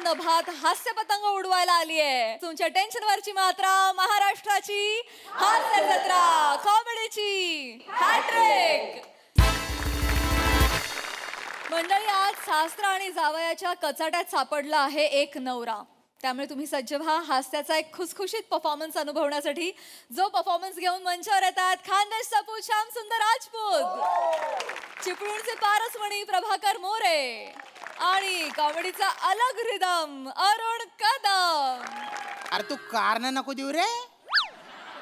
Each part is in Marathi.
नभात हास्य पतंग उडवायला आलीये. तुमच्या टेन्शनवरची मात्रा महाराष्ट्राची हास्य जत्रा कॉमेडीची हॅट्रिक. मंडळी, आज सासर आणि जावयाच्या कचाट्यात सापडला आहे एक नवरा. त्यामुळे तुम्ही सज्ज व्हा हास्याचा एक खुसखुशीत परफॉर्मन्स अनुभवण्यासाठी. जो परफॉर्मन्स घेऊन मंचावर येतात खानदेश सपूत श्याम सुंदर राजपूत, चिपळूणचे पारसमणी प्रभाकर मोरे आणि कॉमेडीचा अलग रिदम अरुण कदम. अरे तू कारण नको देऊ रे,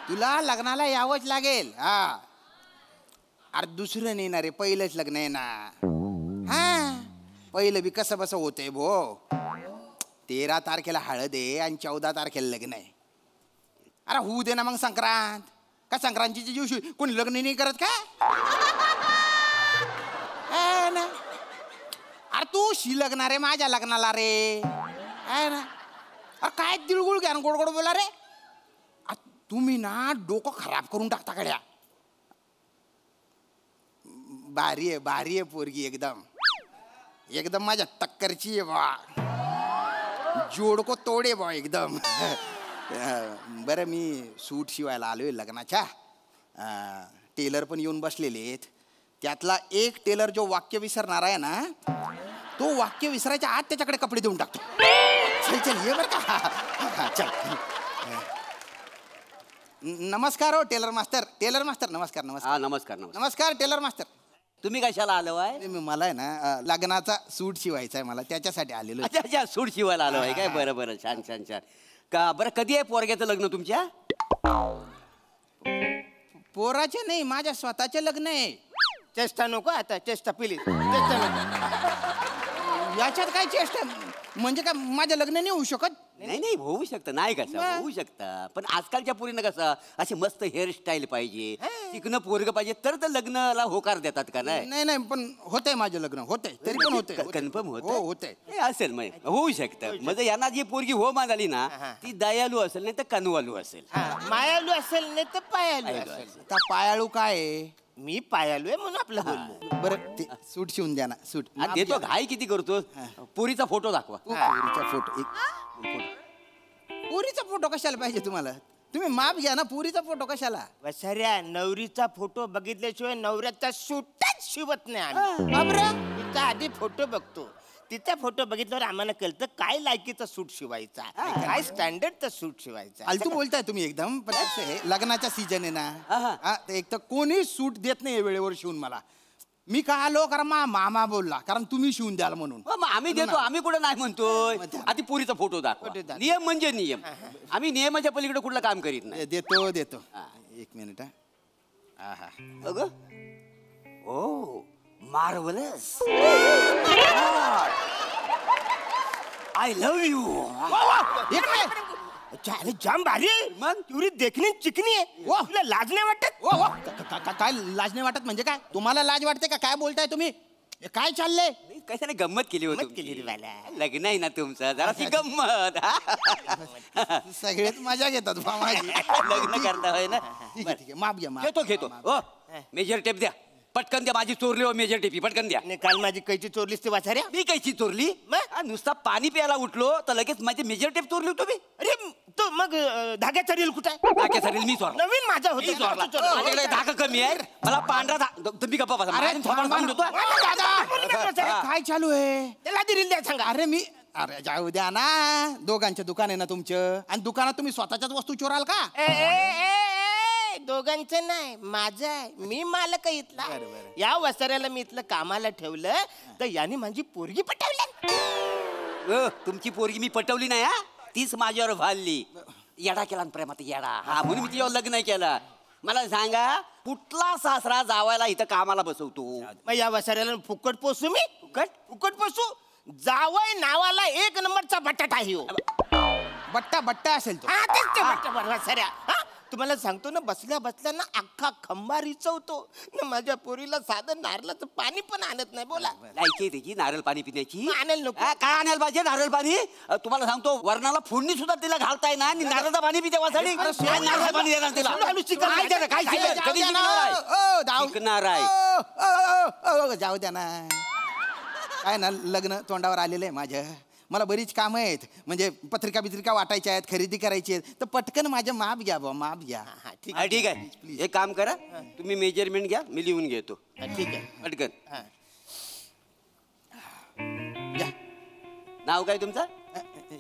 तुला लग्नाला यावंच लागेल. हा अरे दुसरं नाही ना रे, पहिलंच लग्न आहे ना. हा पहिलं बी कसं बसं होतंय भो. 13 तारखेला हळद आहे आणि 14 तारखेला लग्न आहे. अरे होऊ दे ना मग संक्रांत. का संक्रांतीच्या दिवशी कोणी लग्न नाही करत का? ना अरे तू शी लग्नार रे माझ्या लग्नाला रे. आहे ना. अरे काय तिळगुळ घ्या गोड गोड बोला रे. तुम्ही ना डोकं खराब करून टाकता कड्या. भारी आहे पोरगी, एकदम एकदम माझ्या टक्करची आहे बा. जोडको तोडे बा एकदम. बरं मी सूट शिवायला आलोय लग्नाच्या. टेलर पण येऊन बसलेले आहेत. त्यातला एक टेलर जो वाक्य विसरणार आहे ना, तो वाक्य विसरायच्या आत त्याच्याकडे कपडे देऊन टाकतो. चल चल ये बरं का. चल. नमस्कार हो टेलर मास्तर. टेलर मास्तर नमस्कार. नमस्कार नमस्कार. नमस्कार टेलर मास्तर. तुम्ही कशाला आलो आहे? मला आहे ना लग्नाचा सूट शिवायचा आहे, मला त्याच्यासाठी आलेलो. अच्छा अच्छा, सूट शिवायला आलो आहे काय? बरं बरं, छान छान छान. का बरं, कधी आहे पोरग्याचं लग्न तुमच्या? पोराचे नाही, माझ्या स्वतःचे लग्न आहे. चेष्टा नको आता, चेष्टा पिली चेष्टा नको. याच्यात काय चेष्टा? म्हणजे काय माझं लग्न नाही होऊ शकत? नाही नाही, होऊ शकतं. नाही कसं होऊ शकतं, पण आजकालच्या पोरीनं कसं असे मस्त हेअरस्टाईल पाहिजे, चिकनं पोरग पाहिजे, तर लग्नाला होकार देतात का? नाही नाही नाही, पण होतंय माझं लग्न, होतंय तरी पण होतंय. कन्फर्म होत? हो होतंय. असेल मग होऊ शकतं. म्हणजे यांना जी पोरगी हो म्हणाली ना, ती दयालू असेल नाही तर कनवालू असेल. मायालू असेल नाही तर पायालू असेल. आता पायाळू काय आहे? मी पायालू आहे म्हणून आपलं बोललो. बरं ते सूट शिवून द्या ना. सूट देतो. घाई किती करतो? पोरीचा फोटो दाखवा. पोरीचा फोटो. पोरीचा फोटो कशाला पाहिजे तुम्हाला? तुम्ही माप घ्या ना. पोरीचा फोटो कशाला? वसाऱ्या, नवरीचा फोटो बघितल्याशिवाय नवऱ्याचा सूटच शिवत नाही आम्ही. बापरे, तिचा आधी फोटो बघतो. तिचा फोटो बघितल्यावर आम्हाला कळतं काय लायकीचा सूट शिवायचा, काय स्टँडर्डचा सूट शिवायचा. फालतू बोलताय तुम्ही एकदम. पण कसं आहे, लग्नाचा सीजन आहे ना. एक तर कोणी सूट देत नाही वेळेवर शिवून मला. मी का आलो? कारण मामा बोलला, कारण तुम्ही शिवून द्याल म्हणून. आम्ही देतो. आम्ही कुठं नाही म्हणतोय. आधी पोरीचा फोटो दाखवा. नियम म्हणजे नियम. आम्ही नियमाच्या पलीकडे कुठलं काम करीत नाही. देतो देतो. एक मिनिट. अगं ओ मार्वलस. I love you. जाम भारी. मग तुरी देखणी चिकनी आहे. तुला लाज नाही वाटत? काय लाज नाही वाटत म्हणजे काय? तुम्हाला लाज वाटते का? काय बोलताय तुम्ही? काय चाललंय? कशाने गंमत केली होती? केली रे मला. लग्न आहे ना तुमचं, जरा ती गंमत. सगळेच मजा घेतात माझी. लग्न करता होय ना. ठीक आहे ठीक आहे, माफ घ्या. घेतो घेतो. ओ मेजर टेप द्या पटकन. द्या. माझी चोरली हो मेजर टेपी, पटकन द्या. काल माझी कैची चोरलीस ते वाचाऱ्या. मी कैची चोरली? नुसता पाणी प्यायला उठलो तर लगेच माझी मेजर टेप चोरली होतो मी. अरे तो मग धाग्याचा रील कुठे आहे? धाग्याचा रील मी चोरला. नवीन माझा होता. माझ्याकडे धागा कमी आहे. मला पांढरा तुम्ही गप्पा बसा. काय चालू आहे? त्याला ती रील द्या सांगा. अरे जाऊ द्या ना. दोघांचं दुकान आहे ना तुमचं, आणि दुकानात तुम्ही स्वतःच्याच वस्तू चोराल का? दोघांचं नाही, माझं आहे. मी मालक आहे इथला. या वसाऱ्याला मी इथलं कामाला ठेवलं तर याने माझी पोरगी पटवली. तुमची पोरगी मी पटवली नाही. तीच माझ्यावर भालली. येडा केला प्रेमात येडा. म्हणून मी तिच्यावर लग्न केलं. मला सांगा कुठला सासरा जावायला इथं कामाला बसवतो? मग या वसाऱ्याला फुकट पोसू मी? फुकट पोसू? जावय नावाला एक नंबरचा बटाटा आहे. बट्टा बट्टा असेल तो. वसाऱ्या तुम्हाला सांगतो ना, बसल्या बसल्या ना अख्खा खंबा रिचवतो ना. माझ्या पोरीला साधं नारळाचं पाणी पण आणत नाही. बोला लायकी त्याची नारळ पाणी पिण्याची. आणेल नको. काय आणायला पाहिजे नारळ पाणी? तुम्हाला सांगतो वरणाला फोडणी सुद्धा तिला घालताय ना, नारळाचं पाणी पिते वासाठी. नारळ पाणी देणार तिला? जाऊ द्या ना. काय ना, लग्न तोंडावर आलेलं आहे माझं. मला बरीच कामं आहेत म्हणजे पत्रिका बित्रिका वाटायच्या आहेत खरेदी करायची आहेत तर पटकन माझं माप घ्या बा माप घ्या. ठीक हा ठीक आहे एक काम करा तुम्ही मेजरमेंट घ्या मी लिहून घेतो. ठीक आहे. पटकन. हा. घ्या. नाव काय तुमचं?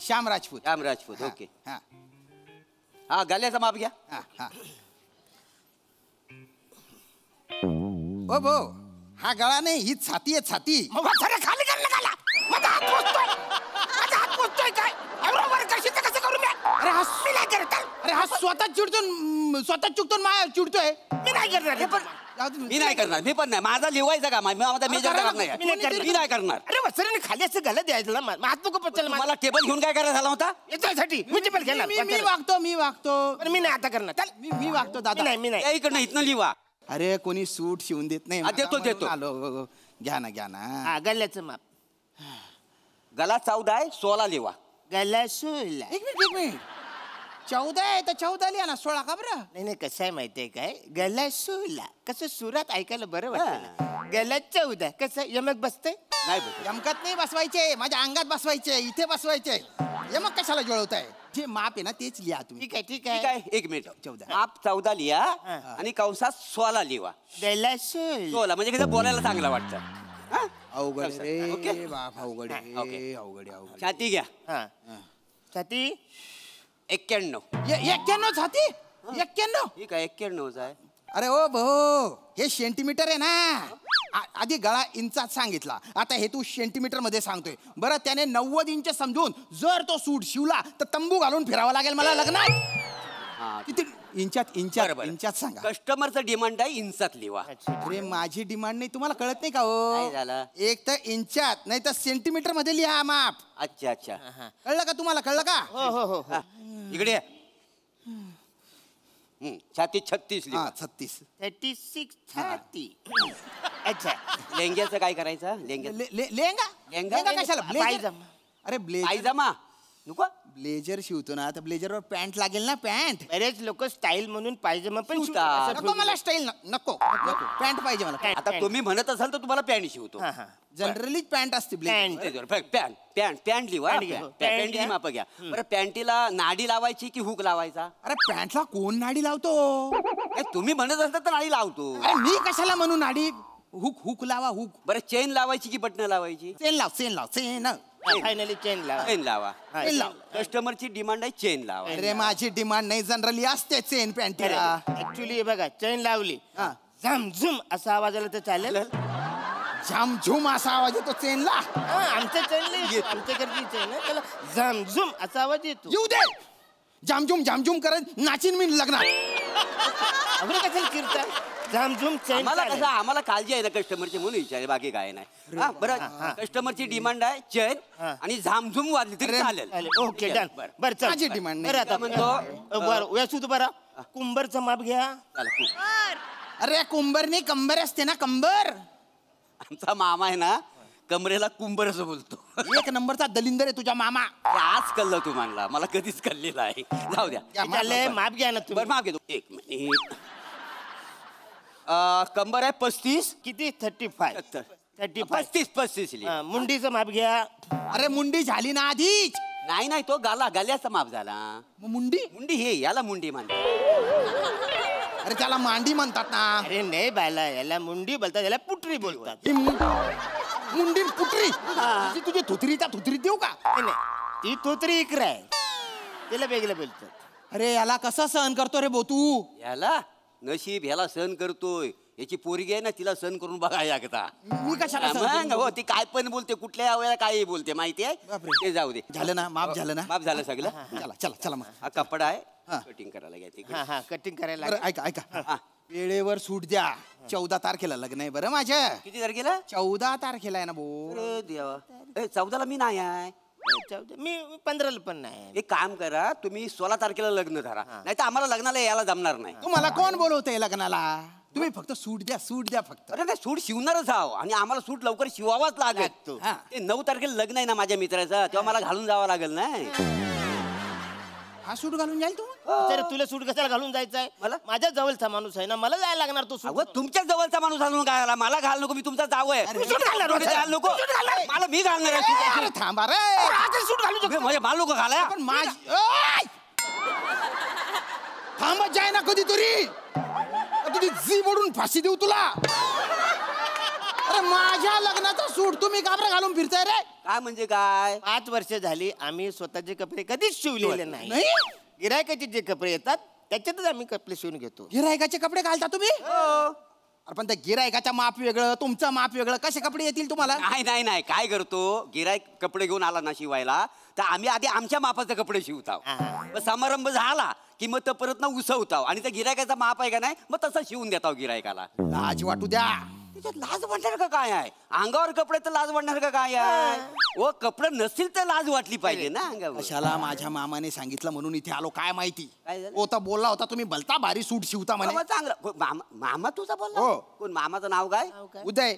श्याम राजपूत. राम राजपूत. हा, ओके. हा, हा गल्याचा माप घ्या. हा, हा. ओ भो हा गळा नाही ही छाती आहे छाती. मग वासरे खाली कर ना गाला. माझा हात पोचतोय. माझा हात पोचतोय काय? बरोबर कशीचं कसं करू मी? अरे हा मी नाही करत. अरे हा स्वतः चुकतो माया चिडतोय. मी नाही करणार. जाऊ दे. मी नाही करणार मी पण नाही माझा लिवायचा का माझा मेजर करा ना. करणार नाही. मी नाही करणार. मी नाही करणार. अरे वसराने खाली असं घाला द्यायचं ना मग हात नको पचल मला टेबल घेऊन काय करायला झाला होता? याच्यासाठी मी पण घेणार. मी वागतो पण मी नाही आता करणार. चल. मी वागतो दादा. मी नाही. या इकडनं इथनं लिवा. अरे कोणी सूट शिवून देत नाही हा, देतो, म्हणून देतो. आलो. घ्या ना हा गल्ल्याचं माप. गला 14 आहे 16 लिवा. गल्ला सोला. एक मिनिट 14 आहे तर 14 लिहा ना 16 का बरं. नाही कसं आहे माहितीये काय गल्ला सोला कसं सुरात ऐकायला बरं वाटतं. गल्ला 14 कसं यमक बसतंय. नाही बघ यमकात नाही बसवायचे माझ्या अंगात बसवायचे इथे बसवायचे यमक कशाला जुळवताय जे माप आहे ना तेच लिहा तुम्ही. ठीक ठीक आहे. आहे एक मिनिट 14. माप 14 लिहा आणि कंसात 16 लिवा. गल्ला सोला. 16 म्हणजे कसं बोलायला चांगलं वाटतं. हा? अवघड रे ओके. बाप अवघड आहे, ओके. अवघड आहे, अवघड आहे. छाती घ्या. हा छाती 91. 91 छाती 91. ठीक आहे 91 आहे. अरे ओ भो हे सेंटीमीटर आहे ना आधी गळा इंचात सांगितला आता हे तू सेंटीमीटर मध्ये सांगतोय बरं त्याने 90 इंच समजून जर तो सूट शिवला तर तंबू घालून फिरावा लागेल मला लग्नात. हा. किती इंचात इंचात सांगा. कस्टमरचं डिमांड आहे इंचात लिवा. अरे माझी डिमांड नाही तुम्हाला कळत नाही का काय हो झालं? एक तर इंचात नाही तर सेंटीमीटर मध्ये लिहा माप. अच्छा अच्छा. कळलं का तुम्हाला कळलं का. हो हा. इकडे या. छाती 36 लिवा. 36 36 छाती. अच्छा लेंग्याचं काय करायचं? लेंग्या लेंगा लेंगा? लेंगा कशाला ब्लेझर. पायजामा. अरे ब्लेझर पायजामा नको. ब्लेझर शिवतो ना तर ब्लेझरवर पॅन्ट लागेल ना पॅन्ट. बरेच लोक स्टाईल म्हणून पायजमा पण शिवतात. शिवतात. नको मला स्टाईल नको पॅन्ट पाहिजे मला. पॅन्ट. आता तुम्ही म्हणत असाल तर तुम्हाला पॅन्ट शिवतो. हा, हा. जनरलीच पॅन्ट असते ब्लेझर. पॅन्ट लिवा. पॅन्ट घ्या. पॅन्टची माप घ्या. बरं पॅन्टीला नाडी लावायची की हुक लावायचा? अरे पॅन्टला कोण नाडी लावतो. तुम्ही म्हणत असाल तर नाडी लावतो. अरे मी कशाला म्हणू नाडी हुक हुक लावा हुक. बरं चेन लावायची की बटन लावायची? चेन लाव फायनली चेन लावा. चेन लावा. चेन लाव. कस्टमरची डिमांड आहे चेन लावा. अरे माझी डिमांड नाही जनरली असते चेन पॅन्टीला. ऍक्च्युली बघा चेन लावली हा. झमझुम असा आवाज आला तर चालेल. झामझुम असा आवाज येतो चेनला. आमच्या चेन आमच्याकडची चेन आहे त्याला झमझुम असा आवाज येतो. येऊ दे झामझुम करत नाचीन मी लग्नात. आपण कशाला फिरता झमझुम चेन आम्हाला काळजी आहे ना कस्टमरची म्हणून विचार बाकी काय नाही. हा बरं कस्टमरची डिमांड आहे चेन आणि झामझुम वाजली तरी चालेल. Okay done. बरं चल माझी डिमांड नाही. बरं आता म्हणतो बरं व्यासूत बरा कुंभरचं माप घ्या. अरे कुंभर नाही कंबर असते ना कंबर. आमचा मामा आहे ना कमरेला कुंभर असं बोलतो. एक नंबरचा दलिंदर आहे तुझा मामा. आज कळलं तू म्हणला मला कधीच कळलेलं आहे. जाऊ द्या. चाललंय माप घ्या ना तुम्ही. बरं माप घेतो एक मिनिट. कंबर आहे 35. किती 35 35 35 लिहा. मुंडीचं माप घ्या. अरे मुंडी झाली ना आधीच. नाही तो गाल्याचा माप झाला. मग मुंडी मुंडी हे याला मुंडी म्हणतात. अरे त्याला मांडी म्हणतात ना. अरे नाही बायला याला मुंडी बोलतात याला पुटरी बोलतात. ही मुंडी पुटरी ती तुझी थुतरीत देऊ का. नाही, ती तोतरी इकडे आहे त्याला वेगळं बोलतात. अरे याला कसा सहन करतो रे बोतू. याला नशीब ह्याला सहन करतोय. याची पोरगी आहे ना तिला सहन करून बघा एकदा. मी कशाला सहन मग करू? हो ती काय पण बोलते कुठल्या वेळेला काही बोलते माहिती आहे. बापरे. ते जाऊ दे. झालं ना माप झालं ना. माप झालं सगळं. चला मग. हा कपडा आहे हा. कटिंग करायला घ्यायचे. हा हा कटिंग करायला बरं ऐका वेळेवर सूट द्या. 14 तारखेला लग्न आहे बरं माझ्या. किती तारखेला? 14 तारखेला आहे ना भो. अरे देवा. 14ला मी नाही आहे. मी 15ला पण नाही. एक काम करा तुम्ही 16 तारखेला लग्न धरा नाही तर आम्हाला लग्नाला यायला जमणार नाही. तुम्हाला कोण बोलवतंय लग्नाला. तुम्ही फक्त सूट द्या फक्त. अरे नाही सूट शिवणारच आहो आणि आम्हाला सूट लवकर शिवावाच लागेल. लागतो. हा. ते 9 तारखेला लग्न आहे ना माझ्या मित्राचं तेव्हा मला घालून जावं लागेल नाही. हा सूट घालून जाईल तू तर तुला सूट कशाला घालून जायचंय मला? माझ्या जवळचा माणूस आहे ना मला जायला लागणार तो सूट अगं तुमच्या जवळचा माणूस आणून काय आला मला घाल नको मी तुमचा जाऊ आहे सूट घालणार तुम्ही घाल नको मला मी घालणार आहे अरे थांबा रे सूट घालू शकतो म्हणजे मला नको घालाय पण माझ थांबत जाय ना कधीतरी तुझी जी मोडून फाशी देऊ तुला अरे माझ्या लग्नाचा सूट तुम्ही काबरा घालून फिरताय रे काय म्हणजे काय 5 वर्ष झाली आम्ही स्वतःचे कपडे कधीच शिवलेले नाही नाही गिरायकाचे जे कपडे येतात त्याच्यातच आम्ही कपडे शिवून घेतो गिरायकाचे कपडे घालता तुम्ही अरे पण त्या गिरायकाच्या माप वेगळं तुमचं माप वेगळं कसे कपडे येतील तुम्हाला नाही नाही नाही काय करतो गिरायक कपडे घेऊन आला ना शिवायला तर आम्ही आधी आमच्या मापाचे कपडे शिवताव मग समारंभ झाला की मग तो परत ना उसवताव आणि त्या गिरायकाचा माप आहे का नाही मग तसं शिवून देताव गिरायकाला लाज वाटू द्या त्याच्यात लाज वाटणार का काय आहे अंगावर कपडे तर लाज वाटणार का काय आहे ओ कपडे नसतील तर लाज वाटली पाहिजे ना अंगावर कशाला माझ्या मामाने सांगितलं म्हणून इथे आलो काय माहिती काय झालं? होता बोलला होता तुम्ही भलता भारी सूट शिवता म्हणे बाबा चांगला मामा तुझा बोलला हो. कोण मामाचं नाव काय उदय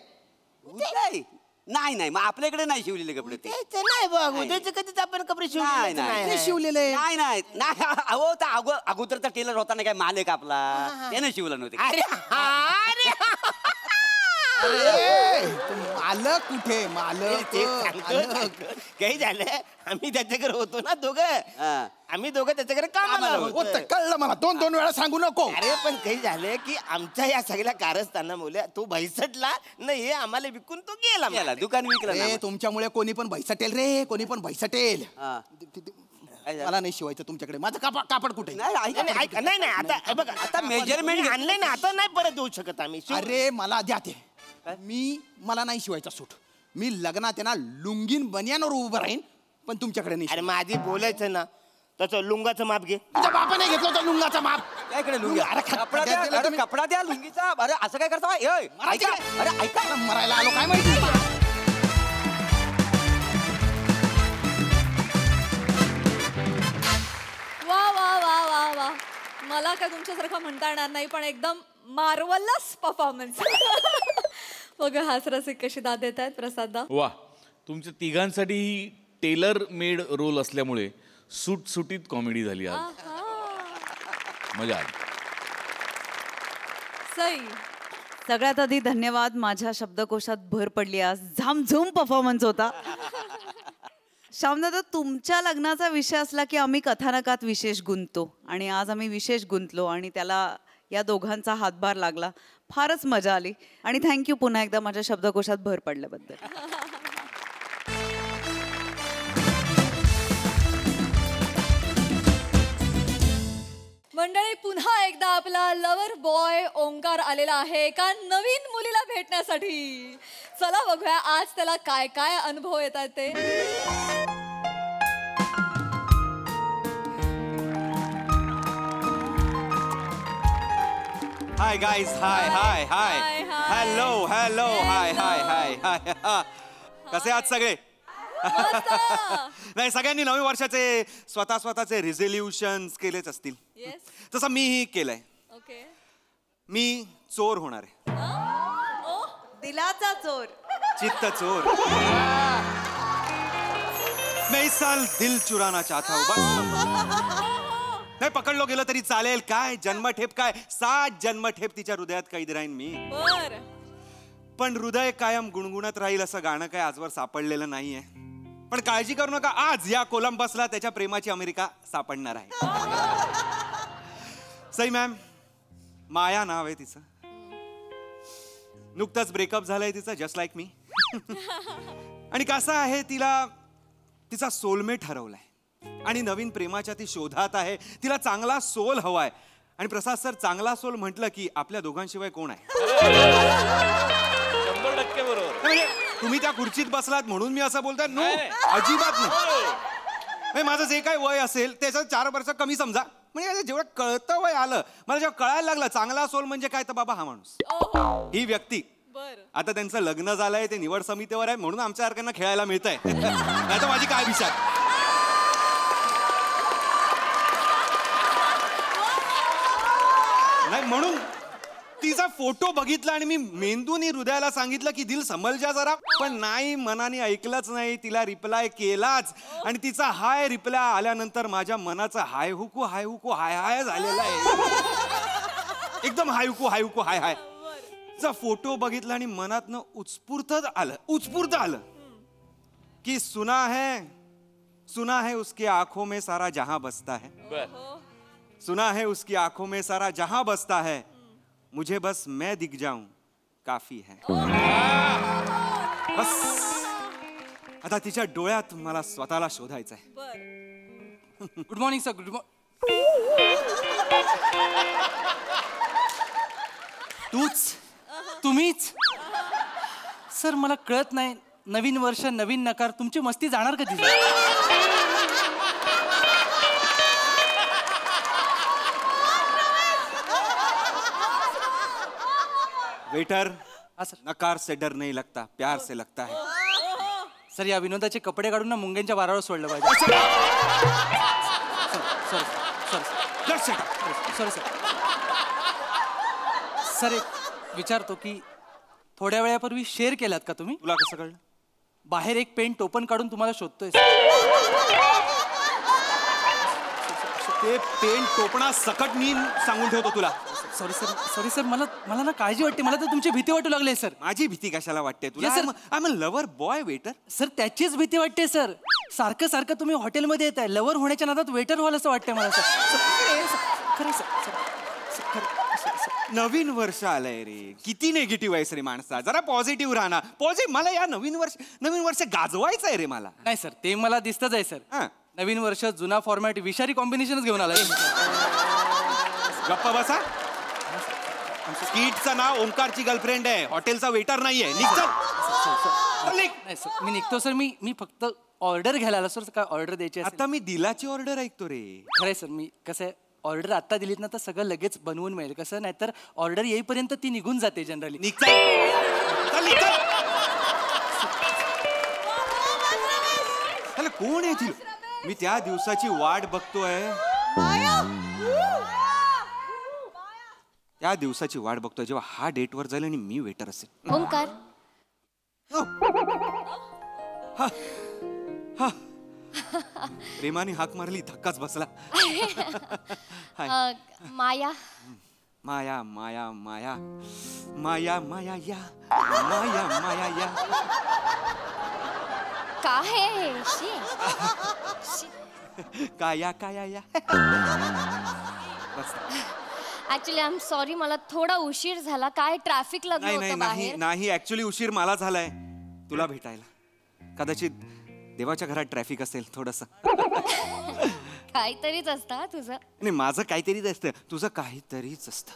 उदय नाही नाही मग आपल्याकडे नाही शिवलेले कपडे ते ते नाही बघ उद्याचे कधीच आपण कपडे नाही, शिवले नाही. ते शिवलेले नाही नाही नाही अहो त्या अगोदरचा टेलर होता ना काय मालक आपला त्याने शिवलं नव्हते अरे अरे अरे, मालक कुठे मालक मालक. काही झालं आम्ही त्याच्याकडे होतो ना दोघं आम्ही दोघं त्याच्याकडे कामाला हो, होतो ते कळलं मला 2-2 वेळा सांगू नको अरे पण काही झालं की आमच्या या सगळ्या कारस्थानामुळे तो भैसटला नाही हे आम्हाला विकून तो गेला गेला दुकान विकलं रे ना. तुमच्यामुळे कोणी पण भैसटेल रे कोणी पण भैसटेल हा. मला नाही शिवायचं तुमच्याकडे माझं कापड कुठे नाही, ऐका, नाही, ऐका, नाही नाही आता हे बघा आता measurement आणलंय ना आता नाही परत देऊ शकत आम्ही अरे मला द्या ते मला नाही शिवायचा सूट मी लग्नात आहे ना लुंगीन बनियानवर उभं राहीन पण तुमच्याकडे नाही अरे माझी बोलायचं ना तसं लुंगाचं माप घे तुझ्या बापाने घेतलं होतं लुंगाचा माप काय इकडे लुंगी अरे, कपडा द्या दिलं तुम्ही. कपडा द्या लुंगीचा अरे असं काय करता मला ऐका तिकडे. अरे ऐका अरे, मरायला आलो काय माहिती वा वा वा वा वा मला काय तुमच्यासारखं म्हणता येणार नाही पण एकदम मार्वलस परफॉर्मन्स बघा हास्यरसिक कशी दाद देत आहेत प्रसाददा वा तुमच्या तिघांसाठी ही टेलर मेड रोल असल्यामुळे सुटसुटीत कॉमेडी झाली आज मजा आली सई सगळ्यात आधी धन्यवाद माझ्या शब्दकोशात भर पडली आज झामझूम परफॉर्मन्स होता श्यामदादा तुमच्या लग्नाचा विषय असला की आम्ही कथानकात विशेष गुंततो आणि आज आम्ही विशेष गुंतलो आणि त्याला या दोघांचा हातभार लागला फारच मजा आली आणि थँक्यू पुन्हा एकदा माझ्या शब्दकोशात भर पडल्याबद्दल मंडळी पुन्हा एकदा आपला लवर बॉय ओंकार आलेला आहे एका नवीन मुलीला भेटण्यासाठी चला बघूया आज त्याला काय काय अनुभव येतात ते hi guys hi hi hi Hi, hi. Hello hello hi hi hi hi कसे आहात सगळे मस्त. नाही सगळ्यांनी नवीन वर्षाचे स्वतःचे रिझोल्युशन्स केलेच असतील Yes. तसं मीही केलंय ओके मी चोर होणार आहे दिलाचा चोर चित्त चोर मैं इस साल दिल चुराना चाहता हूँ बस नाही पकडलो गेलो तरी चालेल काय जन्मठेप काय 7 जन्मठेप तिच्या हृदयात कैद राहीन मी बर पण हृदय कायम गुणगुणत राहील असं गाणं काय आजवर सापडलेलं नाहीये पण काळजी करू नका आज या कोलंबसला त्याच्या प्रेमाची अमेरिका सापडणार आहे सई मॅम माया नाव आहे तिचं नुकतंच ब्रेकअप झालंय तिचं जस्ट लाईक मी आणि कसं आहे तिला तिचा सोलमेट हरवलाय आणि नवीन प्रेमाच्या ती शोधात आहे तिला चांगला सोल हवाय आणि प्रसाद सर चांगला सोल म्हटलं की आपल्या दोघांशिवाय कोण आहे 100% बरोबर म्हणजे तुम्ही त्या खुर्चीत बसलात म्हणून मी असं बोलतोय नो अजिबात नाही माझं जे काही वय असेल त्याचं 4 वर्ष कमी समजा म्हणजे जेवढं कळतं वय आलं मला जेव्हा कळायला लागलं चांगला सोल म्हणजे काय तर बाबा हा माणूस ही व्यक्ती बर आता त्यांचं लग्न झालंय ते निवड समितीवर आहे म्हणून आमच्या सारख्यांना खेळायला मिळतंय नाही तर माझी काय विचार नाही म्हणून तिचा फोटो बघितला आणि मी मेंदूनी हृदयाला सांगितलं की दिल संभल जा जरा, पण नाही, मनाने ऐकलंच नाही. तिला रिप्लाय केलाच आणि तिचा हाय रिप्लाय आल्यानंतर माझ्या मनाचा हाय हुकू हाय हाय झालेला आहे. एकदम हाय हुकू हाय हाय. तिचा फोटो बघितला आणि मनातनं उत्स्फूर्त आलं कि सुना है उसकी आंखों में सारा जहां बसता है. सुना है उसकी आंखों में सारा जहां बसता है. मुझे बस मैं दिख जाऊं काफी है. बस आता तिच्या डोळ्यात मला स्वतःला शोधायचं आहे. Good morning sir. तुम्हीच सर. मला कळत नाही, नवीन वर्ष नवीन नकार, तुमची मस्ती जाणार कधी? वेटर, नकार से डर नहीं लगता, प्यार से लगता है. सर या विनोदाचे कपडे काढून ना मुंग्यांच्या वारावर सोडलं पाहिजे. Sorry sir. सर एक विचारतो की थोड्या वेळापूर्वी शेअर केलात का तुम्ही? तुला कसं कळलं? बाहेर एक पेन टोपन काढून तुम्हाला शोधतोय. ते पेन टोपणा सकट मी सांगून ठेवतो तुला. Sorry sir. मला ना काळजी वाटते. मला तर तुमची भीती वाटू लागली सर. माझी भीती कशाला वाटते तुला? Yes, sir. I am a lover boy waiter. Sir त्याचीच भीती वाटते सर. सारखं तुम्ही हॉटेलमध्ये येत आहे, लवर होण्याच्या नादात वेटर व्हाल असं वाटतंय मला सर. खरं सर. नवीन वर्ष आलंय रे, किती निगेटिव्ह आहेस रे माणसा. जरा पॉझिटिव्ह राहणार. मला या नवीन वर्ष गाजवायचं आहे रे मला. नाही सर, ते मला दिसतच आहे सर. हां. नवीन वर्ष जुना फॉर्मॅट विषारी कॉम्बिनेशनच घेऊन आलाय. गप्पा बसा. स्कीटचं नाव ओंकारची गर्लफ्रेंड आहे, हॉटेलचा वेटर नाहीये. नाही सर, मी निघतो सर. मी फक्त ऑर्डर घ्यायला आलो सर. काय ऑर्डर द्यायची असेल? आता मी दिलाची ऑर्डर ऐकतो रे. खरंय सर. मी कसं आहे, ऑर्डर आता दिलीत ना तर सगळं लगेच बनवून मिळेल. कसं नाही तर ऑर्डर येईपर्यंत ती निघून जाते जनरली. कोण आहे ती? मी त्या दिवसाची वाट बघतोय. त्या दिवसाची वाट बघतोय जेव्हा हा डेटवर जाईल आणि मी वेटर असेल. ओंकार, प्रेमाने हाक मारली, धक्काच बसला. माया. माया माया माया माया माया या माया माया या. काय आहे? काया काया या. ऍक्च्युली आय एम सॉरी, मला थोडा उशीर झाला. काय ट्रॅफिक लागलं होतं बाहेर. नाही ऍक्च्युली उशीर मला झालाय तुला भेटायला. कदाचित देवाच्या घरात ट्रॅफिक असेल थोडस. काहीतरीच असतं तुझं. नाही, माझं काहीतरीच असतं, तुझं काहीतरीच असतं.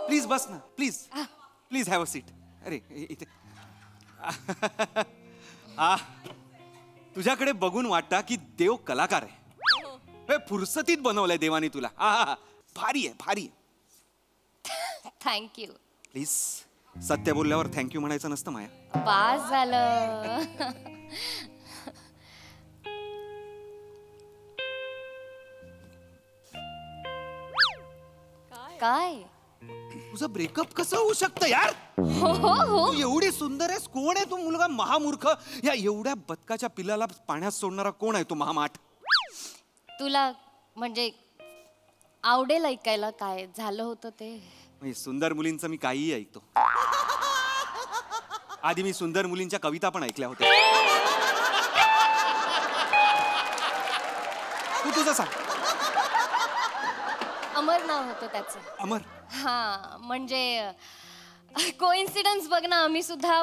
प्लीज बस ना, प्लीज हॅव अ सीट. अरे इथे. तुझ्याकडे बघून वाटतं की देव कलाकार आहे. फुरसतीत बनवलंय देवानी तुला. भारी आहे. थँक्यू. प्लीज सत्य बोलल्यावर थँक्यू म्हणायचं नसतं माया. पास झालं. काय तुझं ब्रेकअप कसं होऊ शकतं यार? हो. तू एवढी सुंदर आहेस. कोण आहे तू मुलगा महामूर्ख? या एवढ्या बदकाच्या पिल्लाला पाण्यात सोडणारा कोण आहे तो महामाठ? तुला म्हणजे आवडेल ऐकायला काय झालं होतं ते? सुंदर मुलींचं मी काहीही ऐकतो. आधी मी सुंदर मुलींच्या कविता पण ऐकल्या होत्या. तू तुझं सांग. अमर नाव होतं त्याचं. अमर? हा, म्हणजे कोइन्सिडन्स बघ ना, आम्ही सुद्धा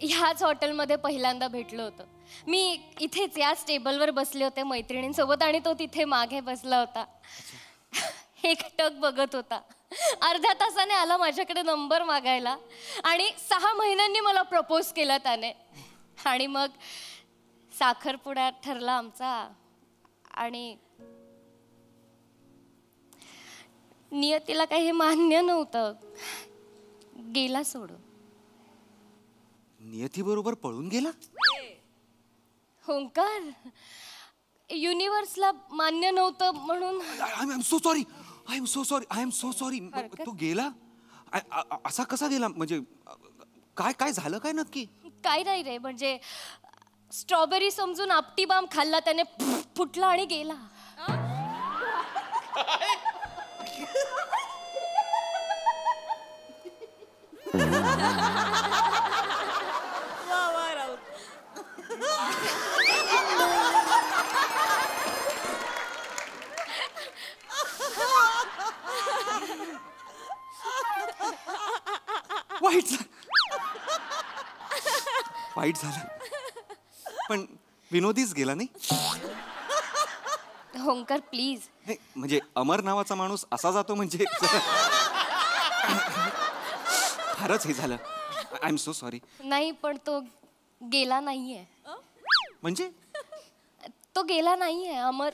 ह्याच हॉटेलमध्ये पहिल्यांदा भेटलो होतो. मी इथेच याच टेबलवर बसले होते मैत्रिणींसोबत आणि तो तिथे मागे बसला होता. एकटक बघत होता. अर्ध्या तासाने आला माझ्याकडे नंबर मागायला आणि 6 महिन्यांनी मला प्रपोज केला त्याने. आणि मग साखरपुडा ठरला आमचा आणि नियतीला काही मान्य नव्हतं. गेला सोडून. नियती बरोबर पळून गेला? ओंकार, युनिव्हर्सला मान्य नव्हतं म्हणून. I am so sorry. तो गेला? असा कसा गेला म्हणजे काय काय झालं काय नक्की? काय नाही रे, म्हणजे स्ट्रॉबेरी समजून आपटी बाम खाल्ला त्याने, फुटला आणि गेला. वाईट झालं पण विनोदीच गेला नाही. ओंकार प्लीज. म्हणजे अमर नावाचा माणूस असा जातो म्हणजे फारच हे झालं. I am so sorry. नाही पण तो गेला नाहीये. म्हणजे तो गेला नाहीये. अमर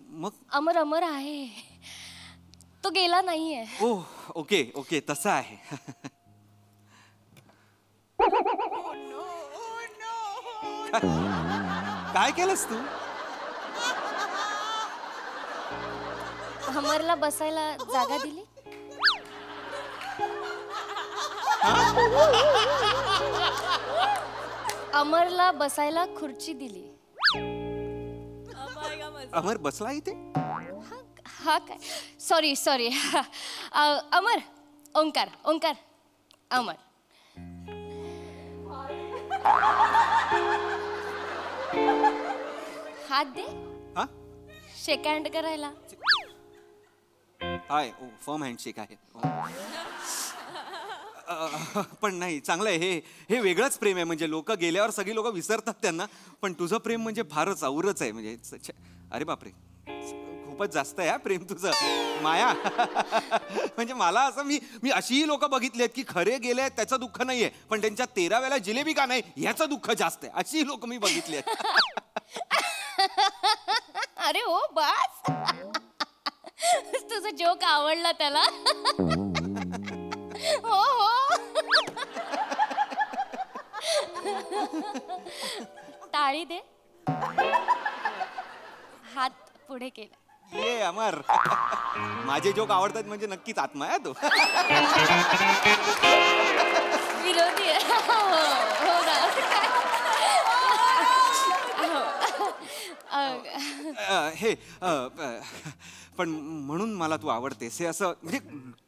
मग अमर अमर आहे. तो गेला नाहीये. ओ ओके ओके तसं आहे. काय केलंस तू? अमरला बसायला जागा दिली. अमरला बसायला खुर्ची दिली. अमर बसला इथे? हा काय, सॉरी सॉरी. अमर, ओंकार ओंकार अमर. हात दे. हा शेक हँड करायला. हाय ओ फर्म हँडशेक आहे. पण नाही चांगलं आहे हे. हे वेगळंच प्रेम आहे. म्हणजे लोक गेल्यावर सगळी लोक विसरतात त्यांना, पण तुझं प्रेम म्हणजे फारच औरच आहे. म्हणजे अरे बापरे खूपच जास्त आहे प्रेम तुझं माया. म्हणजे मला असं मी अशीही लोक बघितली आहेत की खरे गेले त्याचं दुःख नाहीये, पण त्यांच्या 13व्याला जिलेबी का नाही ह्याचं दुःख जास्त आहे. अशी लोक मी बघितली आहेत. अरे हो बस. तुझा जोक आवडला त्याला. हो हो. टाळी दे. हात पुढे केला. ये अमर. माझे जोक आवडतात म्हणजे नक्कीच आत्मा आहे तो. विरोधी आहे. हो ना. हे पण म्हणून मला तू आवडतेस हे असं. म्हणजे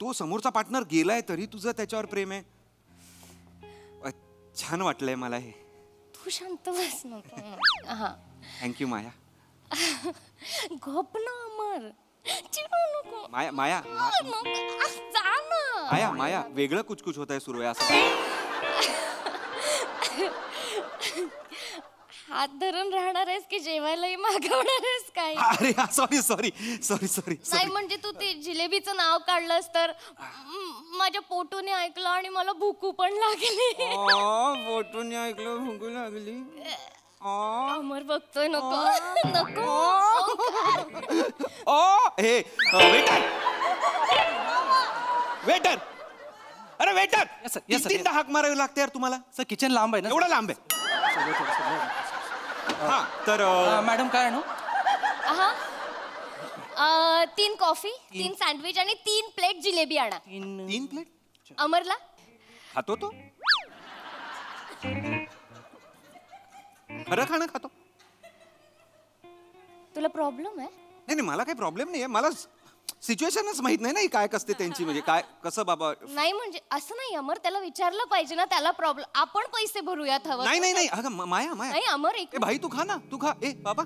तो समोरचा पार्टनर गेलाय तरी तुझं त्याच्यावर प्रेम आहे. छान वाटलंय मला हे. तू शांत बस नको. हा थँक्यू माया. गप ना अमर. चिडू नको. माया माया जा ना. माया माया वेगळं कुछ होत आहे सुरू आहे असं. हात धरून राहणार आहेस की जेवायलाही मागवणार आहेस काय? अरे सॉरी सॉरी सॉरी सॉरी. नाही म्हणजे तू ते जिलेबीचं नाव काढलंस तर माझ्या पोटूने ऐकलं आणि मला भूकू पण लागली. पोटून ऐकलं भूकू लागली. अमर बघतोय. नको नको. हे वेटर वेटर. अरे वेटर. तीनदा हाक मारावी लागते यार तुम्हाला. सर किचन लांब आहे ना. एवढं लांब आहे. हा तर मॅडम काय आणू? 3 कॉफी, 3 सँडविच आणि 3 प्लेट जिलेबी आणा. 3 प्लेट. अमरला खातो तो खरं खाणं खातो. तुला प्रॉब्लेम आहे? नाही नाही मला काही प्रॉब्लेम नाही आहे. मला सिच्युएशनच माहित नाही ना ही काय कसते त्यांची. म्हणजे काय कसं बाबा. नाही म्हणजे असं नाही अमर, त्याला विचारलं पाहिजे ना. त्याला प्रॉब्लेम. आपण पैसे भरूयात हवं. नाही नाही अगं माया माया. नाही अमर एक भाई तू खा ना. तू खा. ए बाबा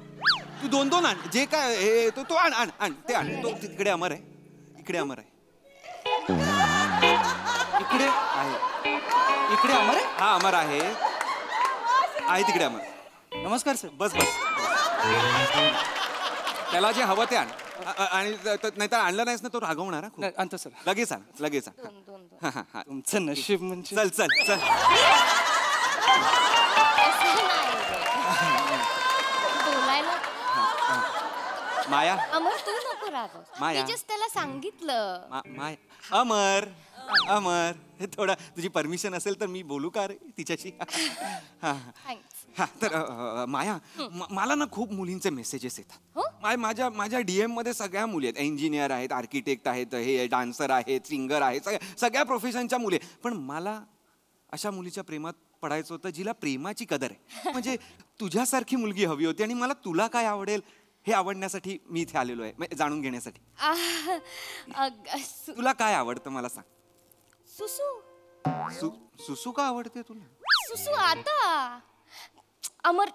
तू 2 आण. जे काय तो आण आण आण ते आण. तो तिकडे अमर आहे. इकडे अमर आहे. इकडे आहे. इकडे अमर आहे. हा अमर आहे. तिकडे अमर. नमस्कार सर. बस बस. त्याला जे हवं ते आण. आणि नाहीतर आणलं नाहीस ना तो रागवणार. आणतो सर. लगेच आण लगेच आण. तुमचं नशीब म्हणजे. चल चल चल. बोलायला माया अमर तू नको रागव. माया. मी जस्ट त्याला सांगितलं. माया अमर अमर हे थोडं तुझी परमिशन असेल तर मी बोलू का रे तिच्याशी? हा थँक्स. हा तर माया मला ना खूप मुलींचे मेसेजेस हो? येतात. माझ्या DM मध्ये सगळ्या मुली आहेत. इंजिनियर आहेत, आर्किटेक्ट आहेत, हे डान्सर आहेत, सिंगर आहेत, सगळ्या प्रोफेशनच्या मुली आहेत. पण मला अशा मुलीच्या प्रेमात पडायचं होतं जिला प्रेमाची कदर आहे. म्हणजे तुझ्यासारखी मुलगी हवी होती आणि मला तुला काय आवडेल हे आवडण्यासाठी मी इथे आलेलो आहे, म्हणजे जाणून घेण्यासाठी. तुला काय आवडतं मला सांग. सुसू सुसू का आवडते तुला? सुसू आता अमर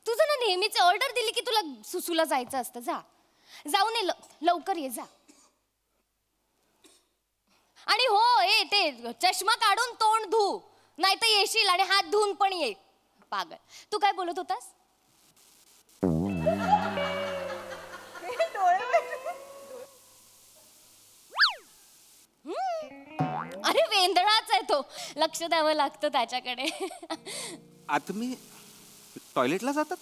तुझं ना नेहमीची ऑर्डर दिली की तुला सुसूला जायचं असतं. जाऊन ये लवकर ये जा. आणि हो ते चष्मा काढून तोंड धू, नाही तर येशील आणि हात धुवून पण ये. पागल. तू काय बोलत होतास? अरे वेंदळाच आहे तो, लक्ष द्यावं लागतं त्याच्याकडे. आता मी टॉयलेटला जातात.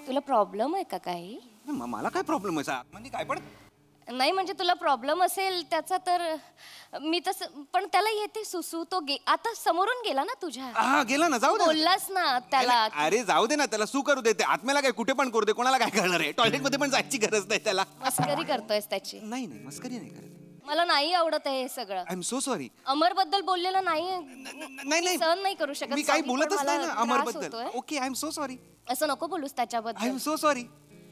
तुला प्रॉब्लेम आहे का काही? मला काय प्रॉब्लेम आहे म्हणजे काय पण नाही म्हणजे तुला प्रॉब्लेम असेल त्याचा तर मी तसं, पण त्याला येते सुसू. तो आता समोरून गेला ना तुझ्या. हा गेला ना, जाऊ दे. बोललास ना त्याला. अरे जाऊ दे ना, त्याला सू करू देते. आत्म्याला काय कुठे पण करू दे, कोणाला काय करणार आहे. टॉयलेट मध्ये पण जायची गरज नाही त्याला. मस्करी करतोयस त्याची? नाही नाही मस्करी नाही करत. मला नाही आवडत आहे हे सगळं. I am so sorry. Amar बद्दल बोललेलं नाही नाही सहन नाही करू शकत. मी काही Sorry, बोलतच पण नाही मला ना अमर त्रास बद्दल. होतोय. Okay I am so sorry. असं नको बोलूस आय त्याच्याबद्दल. Am so sorry.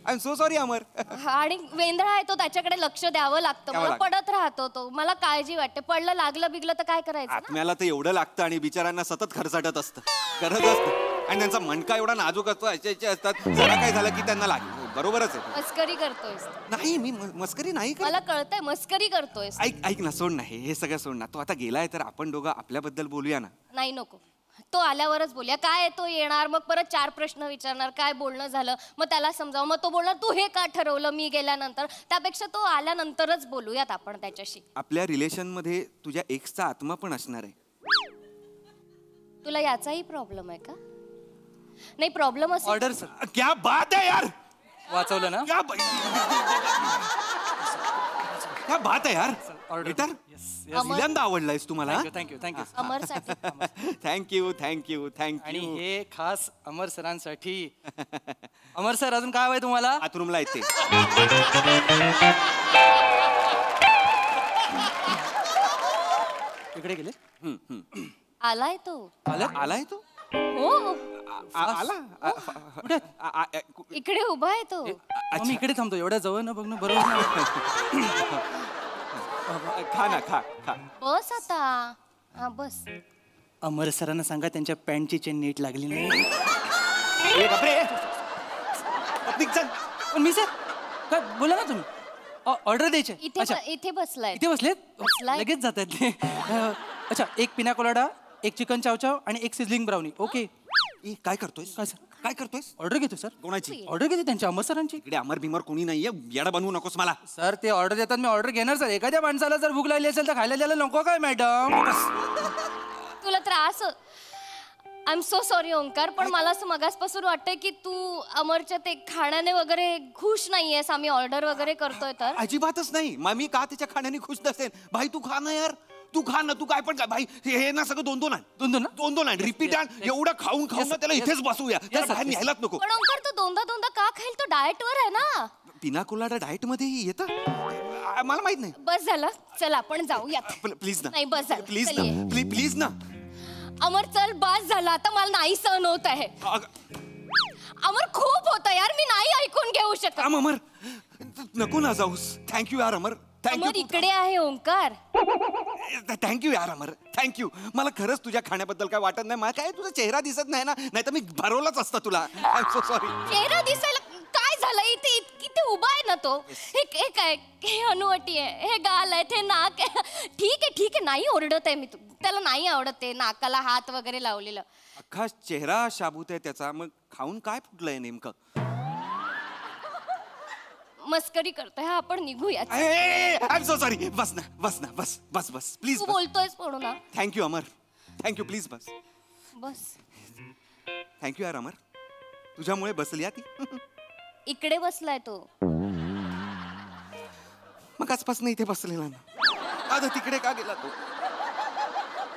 I am so sorry Amar. आणि वेंधळा आहे तो, त्याच्याकडे लक्ष द्यावं लागतं. मला पडत राहतो तो, मला काळजी वाटते. पडलं लागलं बिगलं तर काय करायचं ना? आत्म्याला ते एवढं लागतं आणि बिचारांना सतत खरसाटत असतं, करत असतं. आणि त्यांचा मणका एवढा नाजूक असतो, असे असतात. जरा काय झालं की त्यांना लागेल. बरोबरच आहे. मस्करी करतोयस? नाही मी मस्करी नाही करत. मला कळतंय मस्करी करतोयस. ऐक ना, सोड ना हे सगळं सोड ना. तो आता गेलाय तर आपण दोघं आपल्याबद्दल बोलूया ना. नाही नको, तो आल्यावरच बोलूया. काय तो येणार, मग परत 4 प्रश्न विचारणार, काय बोलणं झालं, मग त्याला समजावं. मग तो बोलणार तू हे का ठरवलं मी गेल्यानंतर. त्यापेक्षा तो आल्यानंतरच बोलूयात आपण त्याच्याशी. आपल्या रिलेशन मध्ये तुझ्या एक्सचा आत्मा पण असणार आहे. तुला याचाही प्रॉब्लेम आहे का? नाही प्रॉब्लेम असेल. Order sir. क्या बात है यार. वाचवलं ना? क्या बात आहे यार. ऑर्डर. पहिल्यांदा आवडलायस तुम्हाला. थँक्यू. अमरसाठी. थँक्यू. आणि हे खास अमर सरांसाठी. अमर सर अजून काय हवंय तुम्हाला? बाथरूमला येते. इकडे गेले. आलाय तो. आलाय तो. हो आला. इकडे उभा आहे तो. मी इकडे थांबतो. एवढ्या जवळ न बघणं बरोबर नाही. खा ना खा. बस आता. हा बस. अमर सरांना सांगा त्यांच्या पॅन्टची चेन नीट लागली नाही. पण मी सर काय बोला ना तुम्ही. ऑर्डर द्यायची. इथे बसलाय. इथे बसलेत. बसलाय. लगेच जातात ते. अच्छा, एक पिना कोलाडा, एक चिकन चावचाव आणि एक सिझलिंग ब्राउनी. ओके. काय करतोय? काय करतोय? ऑर्डर घेतो सर. कोणाची ऑर्डर घेते? त्यांच्या अमर सरांची. इकडे अमर भीमर कोणी नाहीये, येडा बनवू नकोस मला. सर ते ऑर्डर देतात, मी ऑर्डर घेणार सर. एखाद्या माणसाला जर भूक लागली असेल तर खायला द्यायला नको काय मॅडम? तुला त्रास. I am so sorry Omkar, पण मला असं मगासपासून वाटतंय की तू अमरच्या ते खाण्याने वगैरे खुश नाहीयेस. आम्ही ऑर्डर वगैरे करतोय तर. अजिबातच नाही. मी का त्याच्या खाण्याने खुश नसेल? भाई तू खा ना यार. तू खा ना. तू काय पण खा भाई. हे ना सगळं दोन दोन रिपीट आण. एवढं खाऊन ना त्याला इथेच बसवूया. त्याला बाहेर न्यायलाच नको. पण ओंकार तो दोनदा का खाईल? तो डाएट वर आहे ना. पिना कोलाडा डाएट मध्ये येतं? मला माहित नाही. बस झालं, चल आपण जाऊया. प्लीज ना. नाही बस झालं. प्लीज चल ये. ना. प्लीज ना. अमर चल, बस झालं आता. मला नाही सहन होत आहे. अमर खूप होतं यार, मी नाही ऐकून घेऊ शकत. अमर नको ना जाऊस. थँक्यू यार अमर. अमर इकडे आहे ओंकार. थँक्यू यार अमर. थँक्यू. मला खरंच तुझ्या खाण्याबद्दल काय वाटत नाही. मला काय तुझा चेहरा दिसत नाही ना, नाही तर मी भरवलाच असता तुला. I am so sorry. चेहरा दिसायला काय झालं? इथे उभा आहे ना तो. हे काय, हे अनुवटी आहे, हे गाल आहे, हे नाक आहे. ठीक आहे नाही ओरडत आहे मी. त्याला नाही आवडत ते नाकाला हात वगैरे लावलेलं. अख्खा चेहरा शाबूत आहे त्याचा. मग खाऊन काय फुटलंय नेमकं? मस्करी करतोय. हा आपण निघूया. I am so sorry. बस ना बस प्लीज. तू बोलतोयस म्हणून ना. थँक्यू अमर. थँक्यू. प्लीज बस. थँक्यू यार अमर. तुझ्यामुळे बसली ती. इकडे बसलाय तो. मग आजपासून इथे बसलेला ना, आता तिकडे का गेला तो?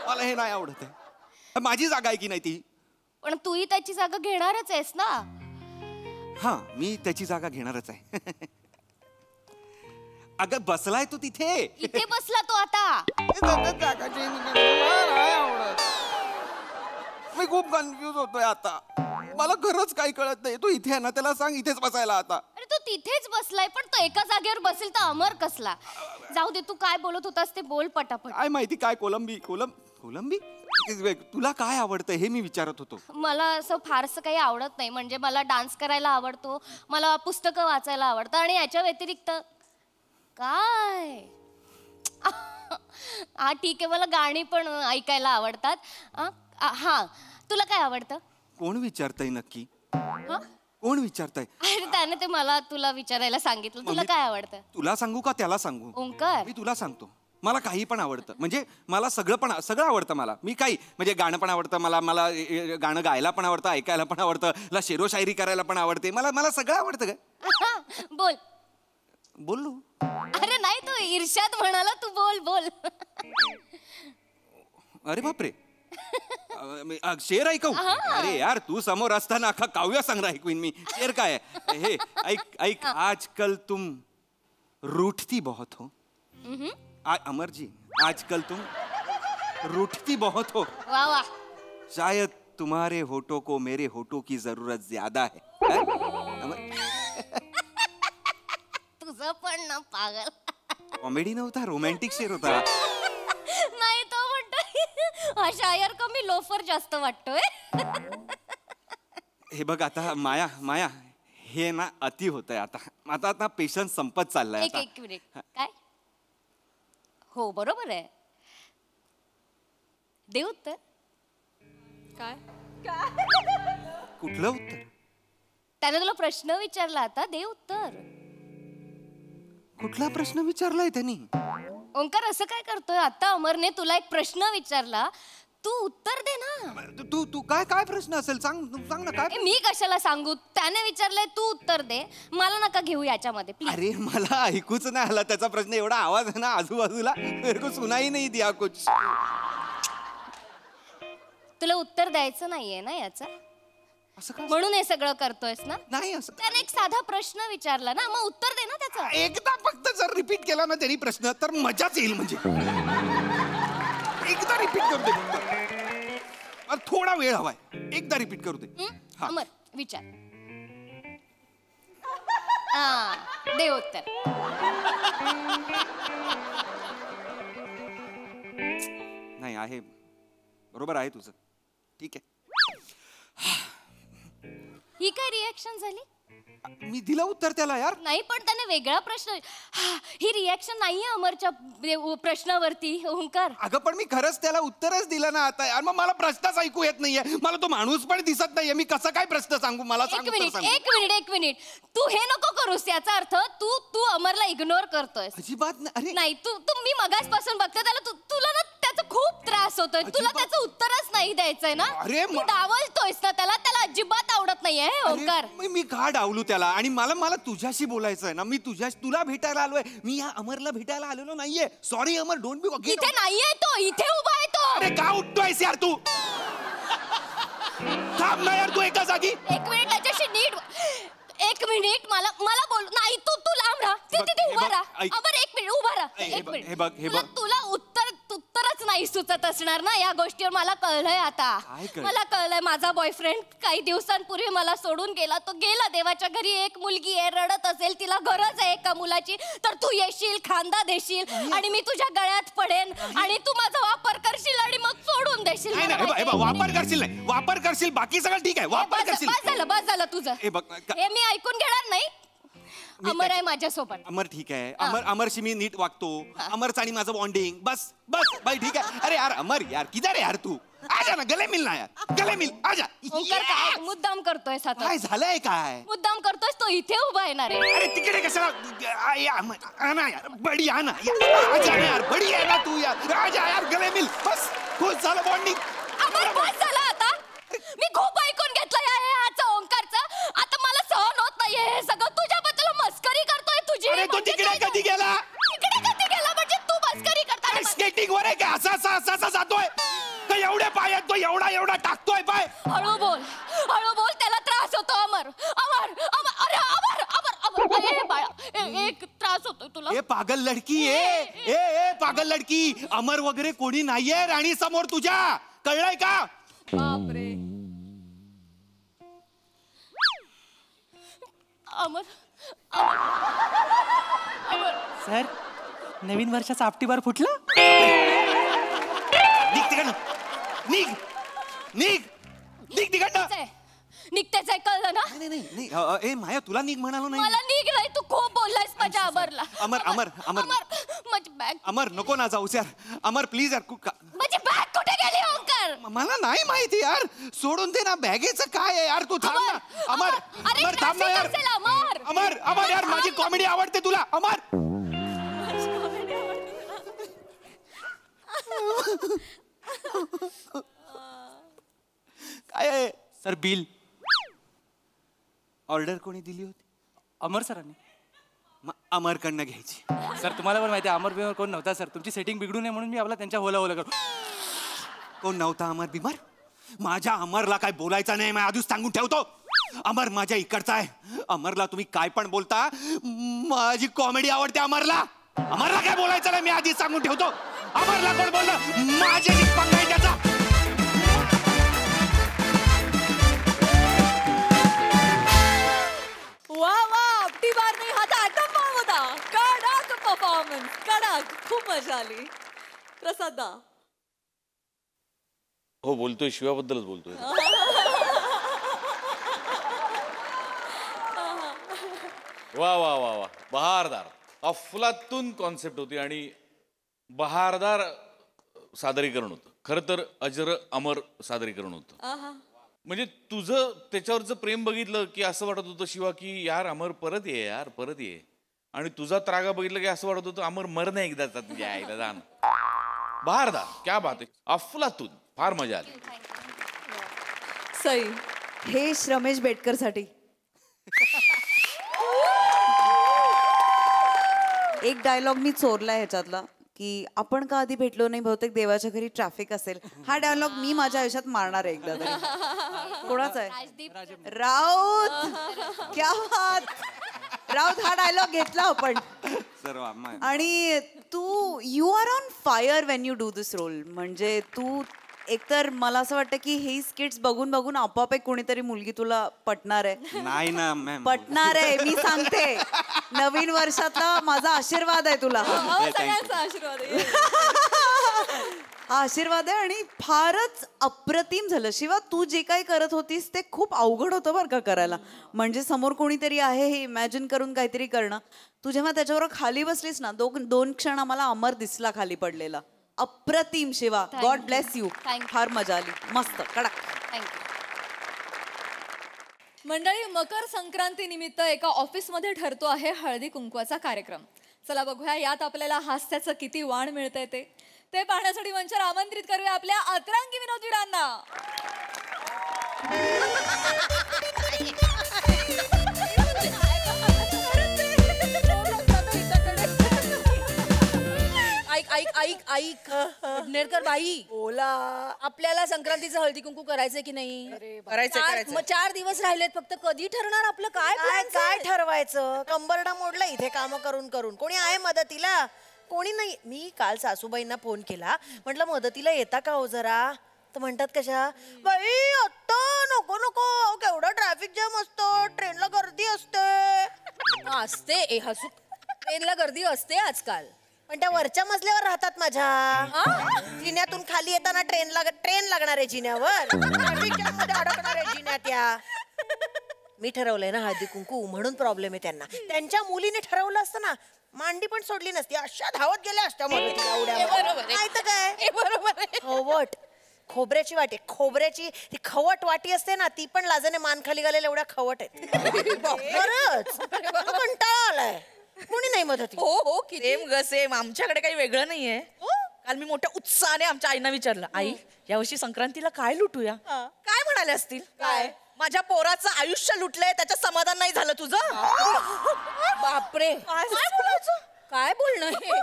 मला हे नाही आवडत आहे. माझी जागा आहे की नाही ती? पण तूही त्याची जागा घेणारच आहेस ना. हा, मी त्याची जागा घेणारच आहे. अगं बसलाय तो तिथे. इथे बसला तो आता. जागा change केली. मला नाही आवडत. मी खूप कन्फ्युज होतोय आता. मला खरंच काही कळत नाही. तू इथे आहे ना, त्याला सांग इथेच बसायला आता. अरे तो तिथेच बसलाय, पण तो एका जागेवर बसेल तर अमर कसला? जाऊ दे, तू काय बोलत होतास ते बोल पटापट. काय माहिती काय कोलंबी तुला काय आवडतं हे मी विचारत होतो. मला असं फारसं काही आवडत नाही. म्हणजे मला डान्स करायला आवडतो, मला पुस्तकं वाचायला आवडतं, आणि याच्या व्यतिरिक्त काय हा ठीक आहे, मला गाणी पण ऐकायला आवडतात. हा, तुला काय आवडतं? कोण विचारतय नक्की? हा? कोण विचारतय? अरे त्याने ते मला तुला विचारायला सांगितलं. तुला काय आवडतं? तुला सांगू का त्याला सांगू? ओंकार, मी तुला सांगतो. मला काही पण आवडतं. म्हणजे मला सगळं आवडतं. मी काही म्हणजे गाणं पण आवडतं मला. गाणं गायला पण आवडतं, ऐकायला पण आवडतं, मला शेरोशायरी करायला पण आवडते. मला सगळं आवडतं का? बोल. बोललो. अरे नाही, तू इर्षाद म्हणाला, तू बोल. अरे बापरे. शेर ऐकू? अरे यार, तू समोर असताना अख्खा काव्य संग्रह ऐकवीन मी. शेर काय आहे हे? ऐक. आजकल तुम रूठती बहुत हो. अमर जी, आजकल तुम रूठती बहुत हो. वाह वाह. शायद तुम्हारे होठों को मेरे होठों की जरूरत ज्यादा है. तुझं पण ना पागल. कॉमेडी नव्हता, रोमॅन्टिक शेर होता. नाही, तो म्हणतो हा शायर कमी लोफर जास्त वाटतोय. हे बघ आता माया हे ना अति होतंय आता पेशन्स संपत चाललाय. एक मिनिट. काय? हो, बरोबर आहे. दे उत्तर. काय? कुठलं उत्तर? त्याने तुला प्रश्न विचारला, आता दे उत्तर. कुठला प्रश्न विचारलाय त्यांनी? ओंकार, असं काय करतोय? आता अमरने तुला एक प्रश्न विचारला, तू उत्तर दे ना. तू काय प्रश्न असेल सांग ना. काय? मी कशाला सांगू? त्याने विचारलंय, तू उत्तर दे. मला नका घेऊ याच्यामध्ये प्लीज. अरे मला ऐकूच नाही आला त्याचा प्रश्न. एवढा आवाज आहे ना आजूबाजूला, मेरे को सुनाई नाही दिया कुछ. तुला उत्तर द्यायचं नाहीये ना याचं? असं का? म्हणून हे सगळं करतोयस ना? नाही असं. त्याने एक साधा प्रश्न विचारला ना, मग उत्तर दे ना त्याचं. एकदा फक्त जर रिपीट केला ना त्यांनी प्रश्न तर मजाच येईल. म्हणजे एकदा रिपीट करू दे फक्त. थोडा वेळ हवाय. एकदा रिपीट करू दे. अमर, विचार. दे उत्तर. नाही आहे, बरोबर आहे तुझं. ठीक आहे. ही काय रिएक्शन झाली? मी दिलं उत्तर त्याला यार. नाही, पण त्याने वेगळा प्रश्न. ही रिएक्शन नाहीये अमरच्या प्रश्नावरती. ओंकार, अगं पण मी खरंच त्याला उत्तरच दिलं ना आता यार. मग मला प्रश्नच ऐकू येत नाहीये. मला तो माणूस पण दिसत नाहीये. मी कसं काय प्रश्न सांगू? मला सांग. एक मिनिट. तू हे नको करूस. याचा अर्थ तू अमरला इग्नोर करतोय. अजिबात नाही. नाही, तू मी मगासपासून बघते त्याला. तुला ना त्याचा खूप त्रास होतोय. तुला त्याचं उत्तरच नाही द्यायचंय ना. अरे तू डावलतोयस ना त्याला. अजिबात आवडत नाहीये ओंकार. मी का डावलू त्याला? आणि मला तुझ्याशी बोलायचं आहे ना. मी तुला भेटायला आलोय. मी या अमरला भेटायला आलेलो नाहीये. Sorry Amar, don't be. इथे नाहीये तो, इथे उभा आहे तो. अरे का उठतोयस यार तू? थांब ना यार तू एका जागी. एक मिनिट, त्याच्याशी नीट. एक मिनिट, मला बोल. नाही, तू लांब राहा. तिथे उभा राहा. अमर, एक मिनिट उभा राहा. एक मिनिट. तुला उत्तरच नाही सुचत असणार ना या गोष्टीवर. मला कळलंय आता. मला कळलंय. माझा बॉयफ्रेंड काही दिवसांपूर्वी मला सोडून गेला. तो गेला देवाच्या घरी. एक मुलगी आहे, रडत असेल, तिला गरज आहे एका मुलाची. तर तू येशील, खांदा देशील, आणि मी तुझ्या गळ्यात पडेन, आणि तू माझा वापर करशील, आणि मग सोडून देशील. वापर करशील बाकी सगळं ठीक आहे. वापर करशील. बस झालं तुझं. हे मी ऐकून घेणार नाही. अमर आहे माझ्यासोबत. अमर ठीक आहे. अमरशी मी नीट वागतो. अमरचं आणि माझं बॉन्डिंग. बस भाई ठीक आहे. अरे यार अमर यार, किधर है यार तू? आजा ना, गले मिल ना यार. गले मिल, आजा. ओंकार, काय मुद्दाम करतोय? काय झालंय? काय मुद्दाम करतोयस? तो इथे उभा येणार आहे. अरे तिकडे कशाला? आना यार, बडी आना. आजा यार, बडी आहे ना तू यार. आजा यार, गले मिल. बस, खुश झालं बॉन्डिंग. अमर, बस झालं आता. मी खूप ऐकून घेतलंय याचं, ओंकारचं. आता मला सहन होत नाहीये हे सगळं. तुझ्याबद्दल मस्करी करतोय तुझी. अरे तो तिकडे कधी गेला? स्केटिंग वर आहे का असा असा असा असा जातोय का एवढे पाय आहेत तो एवढा एवढा टाकतोय पाय. हळू बोल त्याला त्रास होतो अमर अमर अमर अरे अमर अमर अमर ए बाळा एक त्रास होतोय तुला. ए पागल लडकी ए पागल लडकी अमर वगैरे कोणी नाहीये राणी समोर तुझ्या कळलंय का. बापरे. अमर सर नवीन वर्षाचा आपटीबार फुटला. निघ तिकडनं निघ निघ निघ तिकडनं. निघतेच आहे कळलं ना. नाही ए माया तुला निघ म्हणालो नाही. मला निघ नाही तू खूप बोललायस माझ्या अमरला. अमर अमर अमर माझी बॅग अमर नको ना जाऊस यार अमर प्लीज यार. माझी बॅग कुठे गेली ओंकार. मला नाही माहिती यार सोडून दे ना बॅगेचं काय आहे यार. तू थांब ना अमर अमर थांब ना यार. अमर अमर अमर यार माझी कॉमेडी आवडते तुला अमर. काय आहे सर बिल ऑर्डर कोणी दिली होती. अमर सरांनी. अमरकडनं घ्यायची. सर तुम्हाला पण माहिती आहे अमर बिमर कोण नव्हता सर. तुमची सेटिंग बिघडू नये म्हणून मी आपला त्यांच्या होला होला करू. कोण नव्हता अमर बिमर. माझ्या अमरला काय बोलायचं नाही मी आधीच सांगून ठेवतो. अमर माझ्या इकडचा आहे. अमरला तुम्ही काय पण बोलता माझी कॉमेडी आवडते अमरला. अमरला काय बोलायचं नाही मी आधीच सांगून ठेवतो. अमरला कोण बोललं माझ्याशी पंगा आहे त्याचा. वा वा आपटी बार नाही हा तर आटम बॉम्ब होता. कडक परफॉर्मन्स कडक खूप मजा आली. प्रसाद दा. हो बोलतोय शिवाबद्दलच बोलतोय. वा वा वा वा बहारदार अफलातून कॉन्सेप्ट होती आणि बहारदार सादरीकरण होतं. खरं तर अजर अमर सादरीकरण होतं. म्हणजे तुझं त्याच्यावरचं प्रेम बघितलं की असं वाटत होतं शिवा की यार अमर परत ये यार परत ये. आणि तुझा त्रागा बघितलं की असं वाटत होतं अमर मर नाही एकदाचा आईला जाणं. बहारदार क्या बात आहे अफलातून फार मजा आली. सई. हे रमेश बेटकर साठी एक डायलॉग मी चोरलाय ह्याच्यातला की आपण का आधी भेटलो नाही बहुतेक देवाच्या घरी ट्रॅफिक असेल. हा डायलॉग मी माझ्या आयुष्यात मारणार आहे एकदा तरी. कोणाचा आहे. राऊत. क्या बात. राऊत हा डायलॉग घेतला आपण. आणि तू you are on fire when you do this role. म्हणजे तू एकतर मला असं वाटतं की ही स्किट्स बघून बघून आपोआप एक कोणीतरी मुलगी तुला पटणार आहे. नाही ना मॅम पटणार आहे मी सांगते. नवीन वर्षातला माझा आशीर्वाद आहे तुला. सगळ्यांचा आशीर्वाद आहे. हा आशीर्वाद आहे आणि फारच अप्रतिम झालं. शिवा तू जे काही करत होतीस ते खूप अवघड होतं बरं का करायला. म्हणजे समोर कोणीतरी आहे हे इमॅजिन करून काहीतरी करणं. तू जेव्हा त्याच्यावर खाली बसलीस ना दोन क्षण आम्हाला अमर दिसला खाली पडलेला. अप्रतिम शिवा. God bless you. फार मजा आली. मस्त कडक. मंडळी मकर संक्रांती निमित्त एका ऑफिसमध्ये ठरतो आहे हळदी कुंकवाचा कार्यक्रम. चला बघूया यात आपल्याला हास्याचं किती वाण मिळतंय ते पाहण्यासाठी मंचावर आमंत्रित करूया आपल्या अतरंगी विनोदवीरांना. ऐक नेरकर बाई बोला. आपल्याला संक्रांतीचं हळदी कुंकू करायचंय की नाही. करायचं. मग 4 दिवस राहिलेत फक्त. कधी ठरणार आपलं काय काय ठरवायचं. कंबरडा मोडला इथे काम करून करून. कोणी आहे मदतीला. कोणी नाही. मी काल सासूबाईंना फोन केला म्हटलं मदतीला येता का हो जरा. तर म्हणतात कशा बाई आता नको नको केवढं ट्रॅफिक जाम असतो. ट्रेनला गर्दी असते हसू. ट्रेनला गर्दी असते आजकाल. पण त्या वरच्या मजल्यावर राहतात माझ्या. जिन्यातून खाली येताना ट्रेन लागणार आहे जिन्यावर. अडकणार आहे जिन्यात त्या. मी ठरवलंय ना हळदी कुंकू म्हणून प्रॉब्लेम आहे त्यांना. त्यांच्या मुलीने ठरवलं असतं ना मांडी पण सोडली नसती. अशा धावत गेल्या असत्या नाही तर काय. बरोबर खवट खोबऱ्याची वाटी. खोबऱ्याची ती खवट वाटी असते ना ती पण लाजाने मान खाली घालेल्या एवढ्या खवट आहेत. खरंच कंटाळा आलाय. कोणी नाही मदत. हो सेम आमच्याकडे काही वेगळं नाहीये. काल मी मोठ्या उत्साहाने आमच्या आईना विचारलं आई यावर्षी संक्रांतीला काय लुटूया. काय म्हणाले असतील. काय माझ्या पोराचं आयुष्य लुटलंय त्याचं समाधान नाही झालं तुझं. बापरे काय बोलायचं. काय बोलणं हे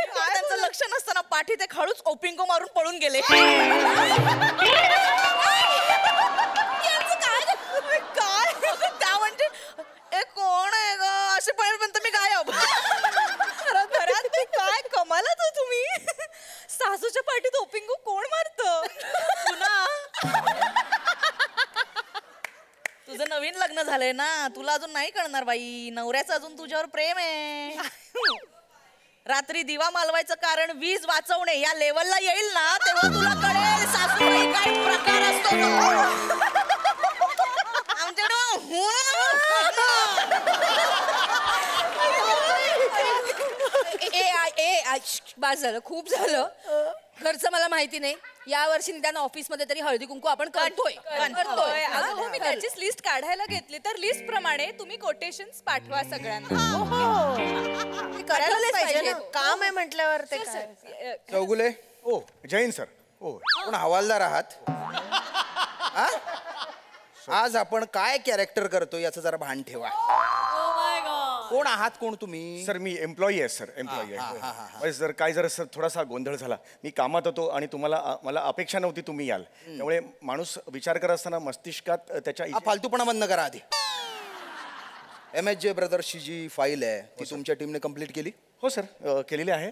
त्यांचं लक्ष नसताना पाठी ते खळूच ओपिंगो मारून पळून गेले. काय त्या म्हणजे ए कोण आहे ग असे पर्यंत मी गायब. घरात मी काय कमालच हो तुम्ही. सासूच्या पाठीत ओपिंगो कोण मारतं. तुझं नवीन लग्न झालंय ना, तुला अजून नाही कळणार बाई. नवऱ्याचं अजून तुझ्यावर प्रेम आहे. रात्री दिवा मालवायचं कारण वीज वाचवणे या लेवलला येईल ना, तेव्हा तुला कळेल सासूबाई काय प्रकार असतो तो. बास झालं, खूप झालं. घरचं मला माहिती नाही. या वर्षी निदान ऑफिस मध्ये तरी हळदी कुंकू आपण करतोय. अगं हो, मी त्याचीच लिस्ट काढायला घेतली. तर लिस्ट प्रमाणे तुम्ही कोटेशन्स पाठवा सगळ्यांना. करायलाच पाहिजे ना, काम आहे म्हटल्यावर ते काय. चौगुले ओ जैन सर ओ कोण हवालदार आहात हा? आज आपण काय कॅरेक्टर करतो याचं जरा भान ठेवा. कोण आहात कोण तुम्ही? सर मी एम्प्लॉई आहे सर, एम्प्लॉई आहे. सर काय जरा सर थोडासा गोंधळ झाला. मी कामात होतो आणि तुम्हाला मला अपेक्षा नव्हती तुम्ही याल. त्यामुळे माणूस विचार करत असताना मस्तिष्कात त्याच्या फालतूपणा बंद करा आधी. MSJ ब्रदर्सची जी फाईल आहे ती तुमच्या टीमने कंप्लीट केली? हो सर केलेली आहे.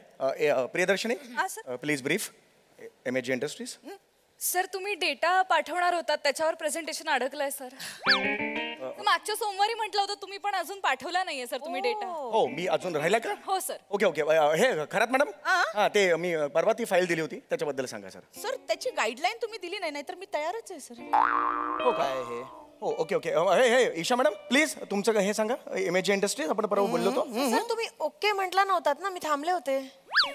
Priyadarshini please brief MSJ industries. Sir तुम्ही डेटा पाठवणार होतात त्याच्यावर प्रेझेंटेशन अडकलंय सर. मागच्या सोमवारी म्हटलं होतं तुम्ही, पण अजून पाठवला नाहीये सर तुम्ही डेटा. हो मी अजून राहिला का? हो सर. ओके ओके हे खरात मॅडम हां ते मी परवा ती फाईल दिली होती त्याच्याबद्दल सांगा सर. सर त्याची गाईडलाईन तुम्ही दिली नाही, नाहीतर मी तयारच आहे सर. हो काय हे हो ओके ओके हे ईशा मॅडम प्लीज तुमचं हे सांगा. MSJ इंडस्ट्रीज आपण परवा बोललो होतो. सर तुम्ही ओके म्हटला नव्हतात ना, मी थांबले होते.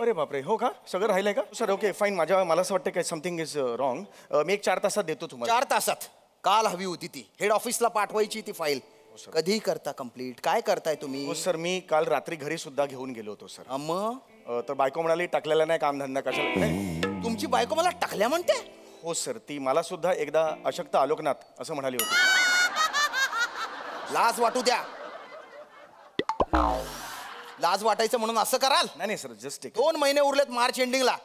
अरे बापरे हो का? सगळं राहिलंय का सर? Okay fine. मला असं वाटतं काय समथिंग इज रॉंग. मी एक 4 तासात देतो तुम्हाला. 4 तासात? काल हवी होती ती. हेड ऑफिसला पाठवायची ती फाईल. कधी करता कंप्लीट? काय करताय तुम्ही? हो सर मी काल रात्री घरी सुद्धा घेऊन गेलो होतो सर. मग तर बायको म्हणाली टाकलेला नाही कामधंदा कशाला. तुमची बायको मला टाकल्या म्हणते? हो सर ती मला सुद्धा एकदा अशक्त आलोकनाथ असं म्हणाली होती. लाज वाटू द्या. लाज वाटायचं म्हणून असं कराल? नाही सर जस्ट 2 महिने उरलेत मार्च एंडिंगला.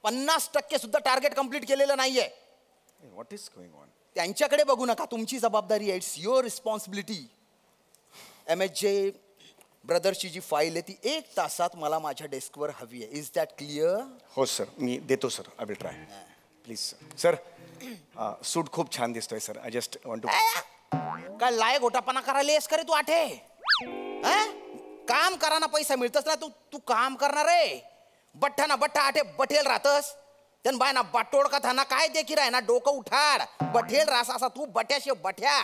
50% सुद्धा टार्गेट कंप्लीट केलेलं नाहीये. What is going on? त्यांच्याकडे बघू नका, तुमची जबाबदारी आहे. It's your responsibility. MSJ ब्रदर्सची जी फाईल आहे ती 1 तासात मला माझ्या डेस्कवर हवी आहे. Is that clear? हो सर मी देतो sir. I will try please sir. Suit खूप छान दिसतोय sir. I just want to. काय लाय गोटापणा करायला येस करे तू आठे? काम कराना पैसा मिळतच ना. तू काम करणार आहे. बठ्ठा ना बठ्ठा आठे बठेल राहतस. त्यान बाय ना बाटोड का था ना काय देखी राय ना डोकं उठाड बठेल रास असा तू बठ्याशे बठ्या.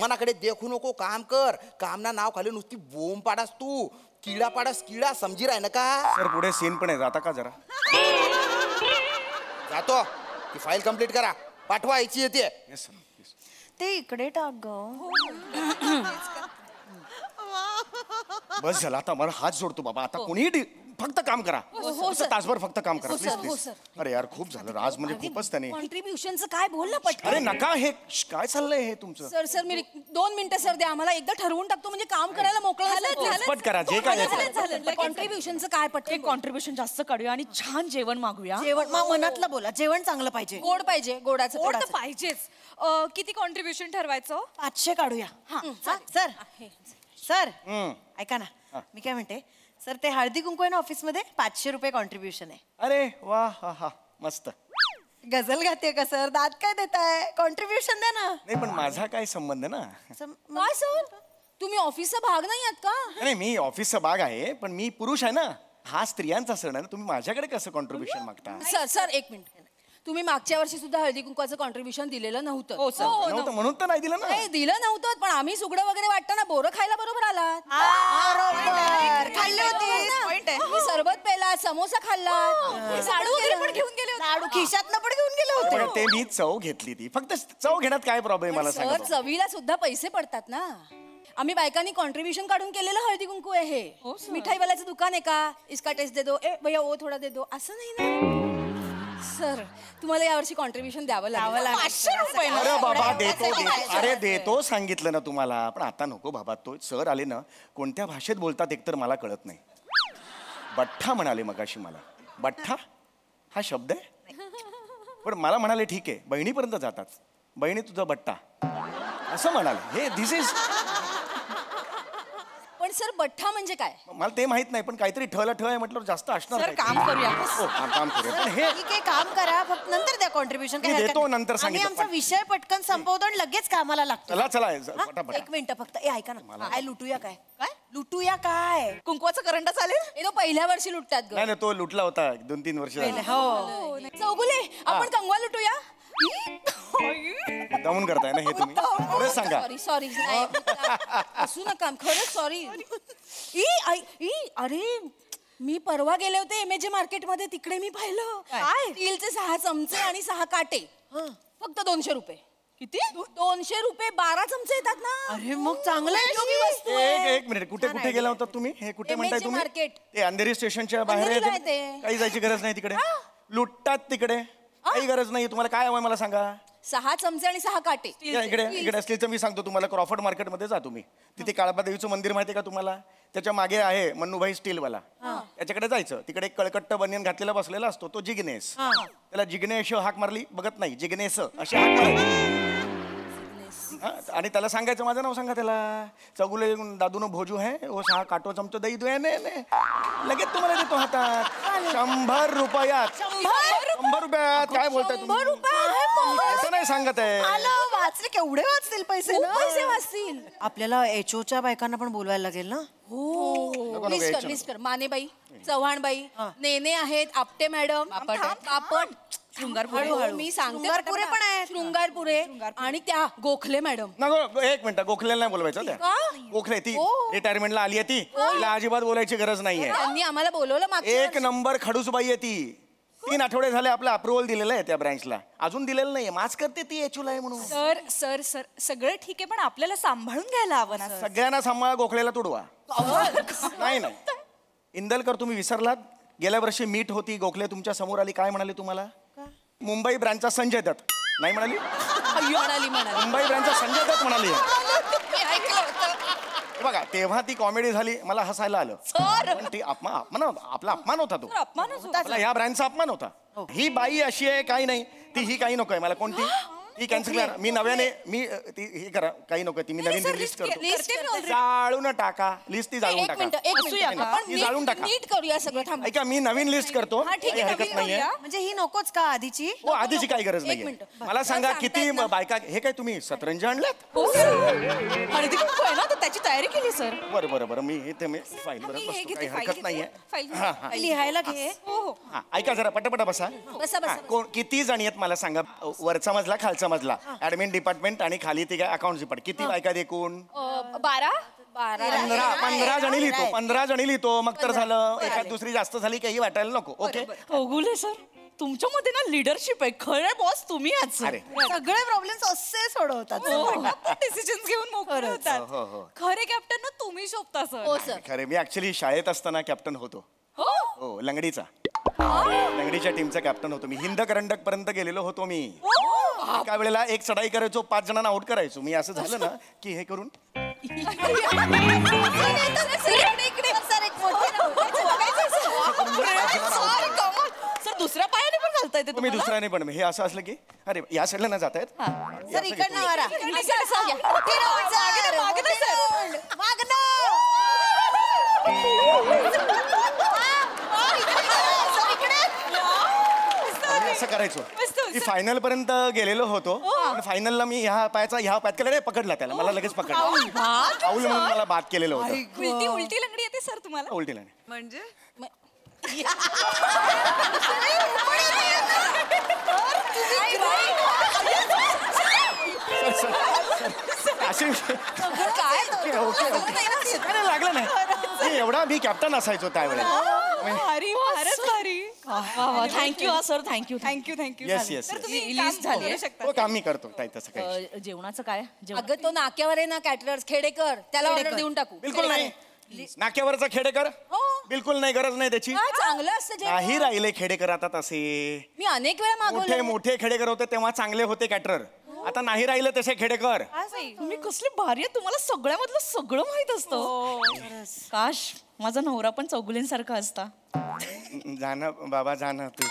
मनाकडे देखू नको, काम कर. काम ना नाव खाली नुसती बोंब पाडास तू. किडा पाडास किडा समजी राय ना का? सर पुढे सीन पण आहे जाता का जरा? जातो. ती फाईल कंप्लीट करा. पाठवा यायची येते. Yes sir. ते इकडे टाक ग. बस झालं आता मला हात जोडतो बाबा. आता कोणी फक्त काम करा. तासभर फक्त काम करा प्लीज प्लीज. अरे यार खूप झालं आज म्हणजे खूपच त्याने. कॉन्ट्रीब्युशनचं काय बोललं पटकन. अरे नका हे काय चाललंय हे तुमचं? सर मी 2 मिनिटं सर द्या आम्हाला. एकदा ठरवून टाकतो म्हणजे काम करायला मोकळं. पट करा जे काय आहे. कॉन्ट्रीब्युशनचं काय पटकन. कॉन्ट्रीब्युशन जास्त काढूया आणि छान जेवण मागूया. जेवण मनातलं बोला. जेवण चांगलं पाहिजे. गोड पाहिजे. गोडाचं गोड तर पाहिजेच. किती कॉन्ट्रीब्युशन ठरवायचं? 500 काढूया. सर सर ऐका ना, मी काय म्हणते सर ते हळदी कुंकू आहे ना ऑफिसमध्ये 500 रुपये कॉन्ट्रीब्युशन आहे. अरे वा हा हा मस्त. गझल गाते का सर? दात काय देताय? कॉन्ट्रीब्युशन द्या ना. नाही पण माझा काय संबंध ना. काय सर तुम्ही ऑफिसचा भाग नाही आहात का? नाही मी ऑफिसचा भाग आहे पण मी पुरुष आहे ना. हा स्त्रियांचा सण आहे ना. तुम्ही माझ्याकडे कसं कॉन्ट्रीब्युशन मागता? Sir 1 minute. तुम्ही मागच्या वर्षी सुद्धा हळदी कुंकवाचं कॉन्ट्रीब्युशन दिलेलं नव्हतं. नव्हतं म्हणून तर नाही दिलं ना. नाही दिलं नव्हतं पण आम्ही सुगडं वगैरे वाटतं ना बोरं खायला बरोबर आलात. खाल्ले होते. तुम्ही सरबत पेला, समोसा खाल्ला, लाडू वगैरे पण घेऊन गेले होते. लाडू खिशातनं पण घेऊन गेले होते. पण ते मी चव घेतली ती. फक्त चव घेण्यात काय प्रॉब्लेम मला सर सांगा. चवीला सुद्धा पैसे पडतात ना. आम्ही बायकांनी कॉन्ट्रीब्युशन काढून केलेलं हळदी कुंकू आहे हे. मिठाईवाल्याचं दुकान आहे का? इसका टेस्ट दे दो, ए भैया वो थोडा दे दो, असं नाही ना. सर तुम्हाला यावर्षी कॉन्ट्रीब्युशन द्यावं लागेल. 500 रुपये. अरे बाबा देतो अरे देतो सांगितलं ना तुम्हाला. पण आता नको बाबा. तो सर आले ना कोणत्या भाषेत बोलतात एकतर मला कळत नाही. बठ्ठा म्हणाले मगाशी मला. बठ्ठा हा शब्द आहे, पण मला म्हणाले ठीक आहे बहिणीपर्यंत जातात. बहिणी तुझा बट्टा असं म्हणाले. हे दिस इज. पण सर बठ्ठा म्हणजे काय? मला ते माहित नाही, पण काहीतरी ठला ठ आहे म्हटलं जास्त असणार. सर काम करूया. काम करूया, पण हे ठीक आहे काम करा, फक्त नंतर द्या कॉन्ट्रीब्युशन. मी देतो, नंतर सांगितलं. आमचा विषय पटकन संपवतो आणि लगेच कामाला लागतो. चला चला हा? पटापट. एक मिनिट फक्त. ए ऐका ना, काय लुटूया काय? काय लुटूया काय? कुंकवाचा करंट चालेल? हे तो पहिल्या वर्षी लुटतात ग. नाही तो लुटला होता 2-3 वर्ष झाली. हो चौगुले आपण कंगवा लुटूया. मुद्दामून करताय ना हे तुम्ही? खरंच सांगा. सॉरी असू नका, खरंच सॉरी. अरे मी परवा गेले होते MAJ मार्केटमध्ये, तिकडे मी पाहिलं काय स्टीलचे 6 चमचे आणि 6 काटे फक्त 200 रुपये. किती? 200 रुपये 12 चमचे येतात ना. अरे मग चांगलं आहे. एक मिनिट, कुठे गेला होता तुम्ही? हे कुठे म्हणताय तुम्ही? मार्केट. ते अंधेरी स्टेशनच्या बाहेर अंधेरीला आहे आहे ते. काही जायची गरज नाही तिकडे. लुटतात तिकडे, काही गरज नाही. तुम्हाला काय हवंय मला सांगा. 6 चमचे आणि 6 काटे. इकडे असले तर मी सांगतो तुम्हाला, क्रॉफर्ड मार्केटमध्ये जा तुम्ही. तिथे काळबा देवीचं मंदिर माहितीये का तुम्हाला? त्याच्या मागे आहे मन्नूभाई स्टीलवाला. त्याच्याकडे जायचं. तिकडे एक कळकट्ट बनियन घातलेला बसलेला असतो तो जिग्नेस. त्याला जिग्नेश हाक मारली बघत नाही, जिग्नेस अशी हाक मारली. आणि त्याला सांगायचं माझं नाव सांगा त्याला. चगुले दादूनो भोजू है वो 6 काटो चमचो दही दो लगेच तुम्हाला देतो हातात. 100 रुपयात. 100 रुपयात काय बोलताय तुम्ही? असं नाही सांगत आहे. वाचले केवढे वाचतील पैसे ना? पैसे वाचतील. आपल्याला HOच्या बायकांना पण बोलवायला लागेल ना. हो लिस्ट कर. मानेबाई, चव्हाणबाई, नेने आहेत, आपटे मॅडम, पापड, शृंगारपुरे. मी सांगते शृंगारपुरे पण आहेत. शृंगारपुरे आणि त्या गोखले मॅडम. नको एक मिनिट, गोखलेला नाही बोलवायचं त्या. गोखले ती रिटायरमेंटला आली आहे ती. तिला अजिबात बोलायची गरज नाहीये. त्यांनी आम्हाला बोलवलं मागच्या एक नंबर खडूसबाई आहे ती. 3 आठवडे झाले आपलं अप्रुव्हल दिलेलं आहे त्या ब्रँचला, अजून दिलेलं नाहीये. माच करते ती HOला आहे म्हणून. सर सगळं ठीक आहे, पण आपल्याला सांभाळून घ्यायला हवं ना. सगळ्यांना सांभाळा, गोखलेला तुडवा. नाही इंदलकर तुम्ही विसरलात. गेल्या वर्षी मीट होती, गोखले तुमच्या समोर आली, काय म्हणाली तुम्हाला? मुंबई ब्रँचचा संजय दत्त. नाही म्हणाली? मुंबई ब्रँचचा संजय दत्त म्हणाली. बघा तेव्हा ती कॉमेडी झाली, मला हसायला आलं. पण ती आपला अपमान होता तो. आपला ह्या ब्रँचचा अपमान होता. ही बाई अशी आहे काही नाही, ती ही काही नकोय मला. कोणती? ही कॅन्सल करा. मी नव्याने ती हे करा, काही नको ती. मी नवीन लिस्ट करतो. जाळून टाका लिस्ट, ती जाळून टाका. ती जाळून टाका. नीट करूया सगळं. ऐका मी नवीन लिस्ट करतो, काही हरकत नाहीये. म्हणजे ही नकोच का आधीची? हो आधीची काही गरज नाहीये. मला सांगा किती बायका. हे काय तुम्ही सतरंज आणल्यात? हळदी कुंकू आहे ना, तर त्याची तयारी केली सर. बरं मी इथे मी फाईल बरं बसतो, काही हरकत नाहीये. लिहायला घे. ऐका जरा पटापटा बसा. कोण किती जणी आहेत मला सांगा? वरचा मजला, खालचा मजला, ऍडमिन डिपार्टमेंट आणि खाली ती काय अकाउंट डिपार्टमेंट. किती बायका एकूण? 15 जणी लिहितो. 15 जणी लिहितो मग तर झालं. एखाद दुसरी जास्त झाली काही वाटायला नको. ओके चौगुले सर, तुमच्यामध्ये ना लिडरशिप आहे. खरे बॉस तुम्ही आहात सर. सगळे प्रॉब्लेम्स असे सोडवतात. डिसिजन घेऊन मोकळे होतात. खरे कॅप्टन ना तुम्ही शोभता सर. खरे मी ऍक्च्युली शाळेत असताना कॅप्टन होतो. हो लंगडीचा. लंगडीच्या टीमचा कॅप्टन होतो मी. हिंद करंडक पर्यंत गेलेलो होतो मी. एका वेळेला एक चढाई करायचो, 5 जणांना आउट करायचो मी. असं झालं ना की हे करून सर दुसऱ्या पायाने पण घालता येते तुम्ही दुसऱ्याने पण. हे असं असलं की अरे या साईडला ना जात आहेत. सर इकडनं मारा. असं करायचो. मी फायनल पर्यंत गेलेलो होतो. फायनलला मी ह्या पायात केला, पकडला त्याला. मला लगेच पकडला. पाऊल म्हणून मला बाद केलेलं होतं. उलटी लंगडी येते सर तुम्हाला? उलटी लंगडी म्हणजे लागलं नाही. एवढा मी कॅप्टन असायचो त्यावेळेला. Thank you sir. Thank you. Yes list झाली. हो काम मी करतो तसं काही. जेवणाचं काय? अगं तो नाक्यावर आहे ना कॅटरर्स, खेडेकर, त्याला ऑर्डर देऊन टाकू. बिलकुल नाही. नाक्यावरचा खेडेकर बिलकुल नाही, गरज नाही त्याची. चांगलं असतं जेवण. नाही राहिले खेडेकर आता तसे. मी अनेक वेळा मागवले. मोठे खेडेकर होते तेव्हा चांगले होते कॅटरर. आता नाही राहिले तसे खेडेकर. तुम्ही कसली भारी आहे, तुम्हाला सगळ्यामधलं सगळं माहित असतं. काश माझा नवरा पण चौगुलींसारखा असता. जाणं बाबा जाणं तू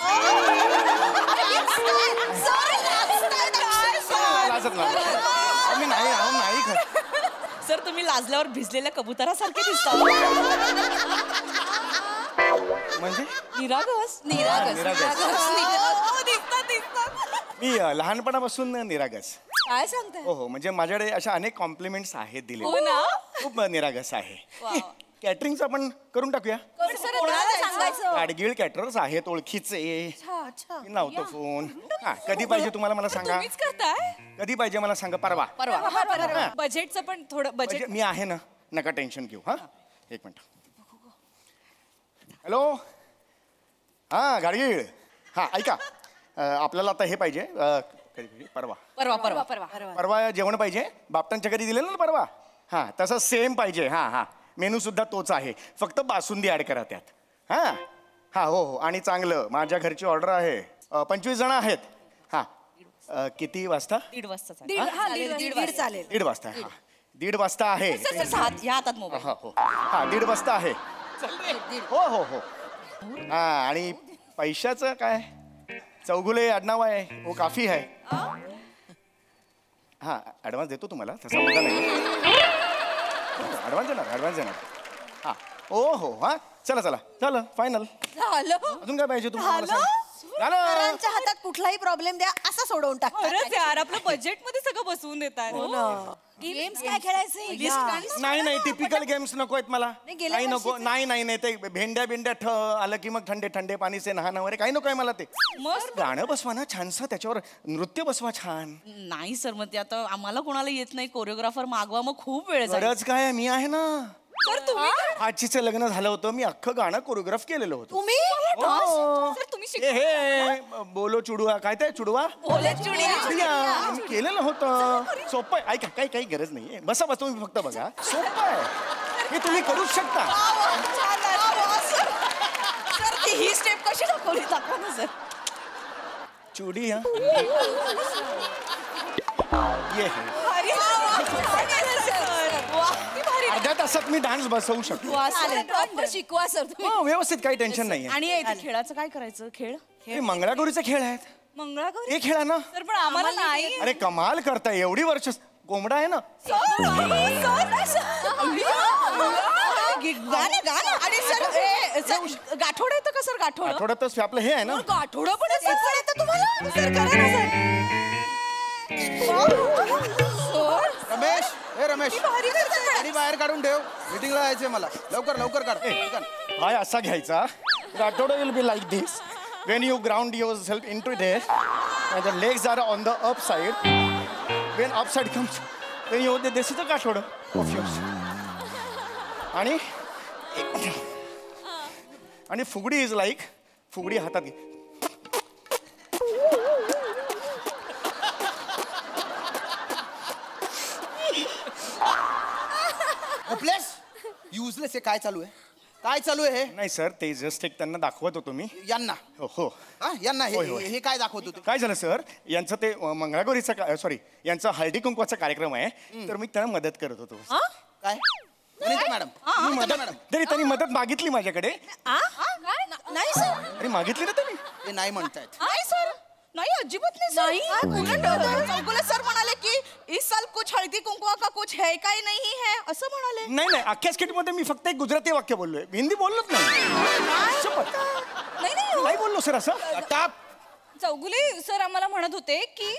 मी नाही नाही खात. सर तुम्ही लाजल्यावर भिजलेल्या कबुतरासारखे दिसता. म्हणजे निरागस. मी लहानपणापासून निरागस. काय सांगताय? हो हो, म्हणजे माझ्याकडे अशा अनेक कॉम्प्लिमेंट्स आहेत दिले. हो ना? खूप निरागस आहे. कॅटरिंगचं आपण करून टाकूया. कोणाला सांगायचं? गाडगीळ कॅटरर्स आहेत ओळखीचे. मी लावतो फोन. हा, कधी पाहिजे तुम्हाला मला सांगा. तुम्हीच करताय? कधी पाहिजे मला सांगा. परवा. परवा. बजेटचं पण थोडं बजेट. मी आहे ना, नका टेन्शन घेऊ. हा, एक मिनिट. हॅलो. हा गाडगीळ. हा ऐका, आपल्याला आता हे पाहिजे. परवा परवा जेवण पाहिजे. बापटांच्या घरी दिलेलं ना परवा. हा, तसं सेम पाहिजे. हा हा, मेनू सुद्धा तोच आहे, फक्त बासुंदी ऍड करा त्यात. हा हा, हो हो. आणि चांगलं, माझ्या घरची ऑर्डर आहे. 25 जण आहेत. हा, किती वाजता? 1:30 वाजता. 1:30 चालेल. 1:30 वाजता. हा, 1:30 वाजता आहे. या हातात मोबाईल. हा हो, हा 1:30 वाजता आहे. हो हो हो. हा, आणि पैशाचं काय? चौगुले आडनाव आहे, हो काफी आहे. हा, ॲडव्हान्स देतो तुम्हाला, तसा मुद्दा नाही. ॲडव्हान्स देणार. हा, हो हो. हा, चला फायनल. अजून काय पाहिजे तुम्हाला? सरांच्या हातात कुठलाही प्रॉब्लेम द्या असं सोडवून टाक. खरंच यार, आपलं बजेट मध्ये सगळं बसवून देतात. गेम्स काय खेळायचे? नाही टिपिकल गेम्स नको आहेत मला. काही नको. नाही ते भेंड्या आलं की मग ठंडे पाणी से नहाणं वगैरे काही नको आहे मला. ते मस्त गाणं बसवा ना छानसं, त्याच्यावर नृत्य बसवा छान. नाही सर, मग ते आता आम्हाला कोणाला येत नाही. कोरिओग्राफर मागवा, मग खूप वेळ जाईल. गरज काय, मी आहे ना. सर तुम्ही आजीचं लग्न झालं होतं, मी अख्खं गाणं कोरिओग्राफ केलेलं होतं. तुम्ही सर तुम्ही हे बोलो चुडवा, काय ते चुडवा मी केलेलं होतं. सोपं आहे. ऐका, काही गरज नाहीये. बसा तुम्ही फक्त बघा, सोपं आहे हे, तुम्ही करूच शकता. सर ही स्टेप कशी दाखवली ना सर. चुडी. हा, ये अर्ध्या तासात मी डान्स बसवू शकतो. शिकवा सर. हो, व्यवस्थित, काही टेन्शन नाही. आणि खेळाचं काय करायचं? खेळ मंगळागौरीचे खेळ आहेत. मंगळागौरी हे खेळा ना. सर पण आम्हाला नाही. अरे कमाल करताय, एवढी वर्ष कोंबडा आहे ना. गाठोड येतं का सर? गाठोड आठवड्यातच आपलं हे आहे ना. गाठोड पण येतं तुम्हाला? रमेश आणि बाहेर काढून ठेव, मीटिंगला जायचंय मला. लवकर काढ. पाय असा घ्यायचा. आठवडा will be like this. When you ground yourself into there, the legs are on the up side. When up side comes, when you this is the गाठोड ऑफ युअर्स. आणि फुगडी इज लाईक, फुगडी हातात घे. युजलेस हे काय चालू आहे? नाही सर, ते जस्ट एक त्यांना दाखवत होतो मी. यांना? हो. यांना होय, होय. हे काय दाखवत होते? काय झालं सर, यांचं ते मंगळागौरीचा सॉरी यांचा हळदी कुंकवाचा कार्यक्रम आहे, तर मी त्यांना मदत करत होतो. काय मॅडम? तरी त्यांनी मदत मागितली माझ्याकडे. नाही सर. अरे मागितली ना त्यांनी. ते नाही म्हणतायत. नाही सर, नाही अजिबात नाही. चौगुले सर म्हणाले की इस साल कुछ हळदी कुंकवा का कुछ है काय नाही है असं म्हणाले. नाही, अख्ख्या स्किट मध्ये मी फक्त एक गुजराती वाक्य बोललोय, हिंदी बोललोच नाही. नाही बोललो सर असं. चौगुले सर आम्हाला म्हणत होते की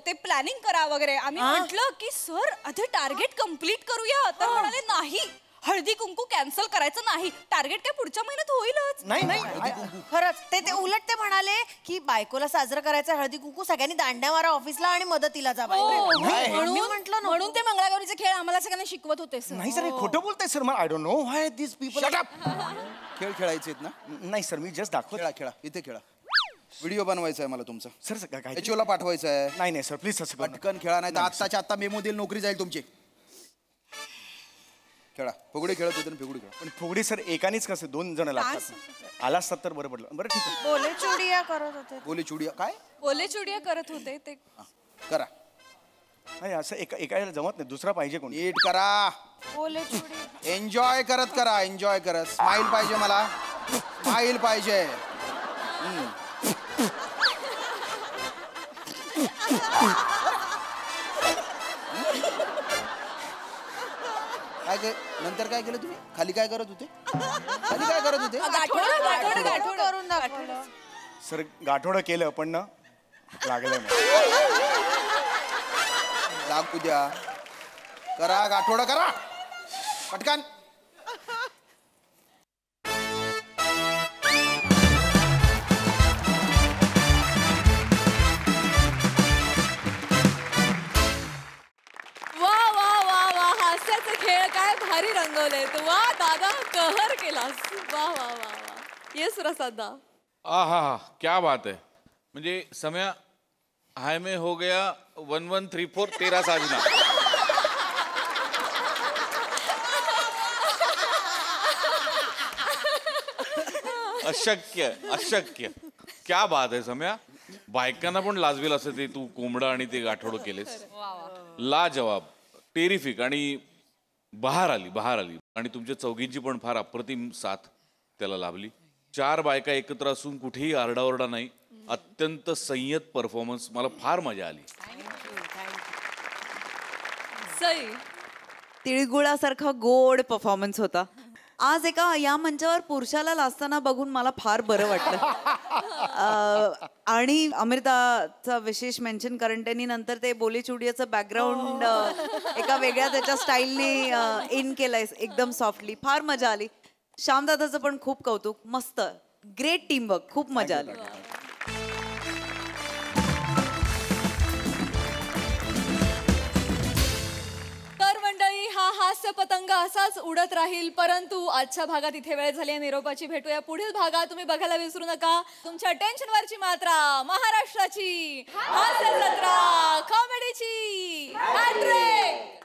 ते प्लॅनिंग करा वगैरे. आम्ही म्हटलं की सर आधी टार्गेट कम्प्लीट करूया, तर म्हणाले नाही, हळदी कुंकू कॅन्सल करायचं नाही, टार्गेट काय पुढच्या महिन्यात होईलच. नाही खरंच ते उलट ते म्हणाले की बायकोला साजरं करायचं हळदी कुंकू, सगळ्यांनी दांड्या मारा ऑफिसला आणि मदतीला जा. म्हणून ते मंगळागौरीचे खेळ आम्हाला सगळ्यांना शिकवत होते सर. नाही सर, हे खोटं बोलताय सर. मला I don't know why this people. खेळ खेळायचे ना? नाही सर, मी जस्ट दाखवत. खेळा इथे खेळा. व्हिडिओ बनवायचा आहे मला तुमचा. सर काय एचओला पाठवायचं आहे. नाही सर, प्लीज असं पटकन खेळा, नाही तर आत्ताच्या आत्ता मेमो देईल, नोकरी जाईल तुमची. खेळा. फुगडी खेळत होते ना, फुगडी खेळा. पण फुगडी सर एकानीच कसं 2 जण लागतात. आला असतात तर बरं पडलं. बरं ठीक आहे. बोले चुडिया करत होते. बोले चुडिया काय? बोले चुडिया करत होते ते. करा. नाही असं एका जमत नाही, दुसरा पाहिजे कोणी. नीट करा. एन्जॉय करत करा, एन्जॉय करत. स्माइल पाहिजे मला, स्माइल पाहिजे. काय नंतर काय केलं तुम्ही? खाली काय करत होते? खाली काय करत होते? करून दाखवलं. सर गाठोडं केलं पण ना लागलं नाही. लागू द्या, करा गाठोडं करा पटकन. वा वा वा वा, हास्याचे खेळ काय भारी रंगवले. वा दादा, कहर केलास. वा वा वा वा. येस प्रसादा. आहा, क्या बात है. म्हणजे सम्या, हाय में हो गया 1134 13 साजना. अशक्य, अशक्य. क्या बात आहे सम्या. बायकांना पण लाजवेल असं ते तू कोंबडा आणि ते गाठोडं केलेस. ला जवाब, टेरिफिक. आणि बहार आली आणि तुमच्या चौघींची पण फार अप्रतिम साथ त्याला लाभली. 4 बायका एकत्र असून कुठेही आरडाओरडा नाही. अत्यंत संयत परफॉर्मन्स. मला फार मजा आली. सई. तिळगुळासारखा गोड परफॉर्मन्स होता. आज एका या मंचावर पुरुषाला लाजताना बघून मला फार बरं वाटलं. आणि अमृताचा विशेष मेन्शन, कारण त्यांनी नंतर ते बोलीचुडियाचं बॅकग्राऊंड एका वेगळ्या त्याच्या स्टाईलने इन केलंय एकदम सॉफ्टली. फार मजा आली. श्यामदादाचं पण खूप कौतुक. मस्त, ग्रेट टीमवर्क. खूप मजा आली. तर मंडळी, हा हास्य पतंग असाच उडत राहील. परंतु आजच्या भागात इथे वेळ झाली आहे निरोपाची. भेटूया पुढील भागात. तुम्ही बघायला विसरू नका तुमच्या टेन्शनवरची मात्रा, महाराष्ट्राची हास्य जत्रा, कॉमेडीची हॅट्रिक.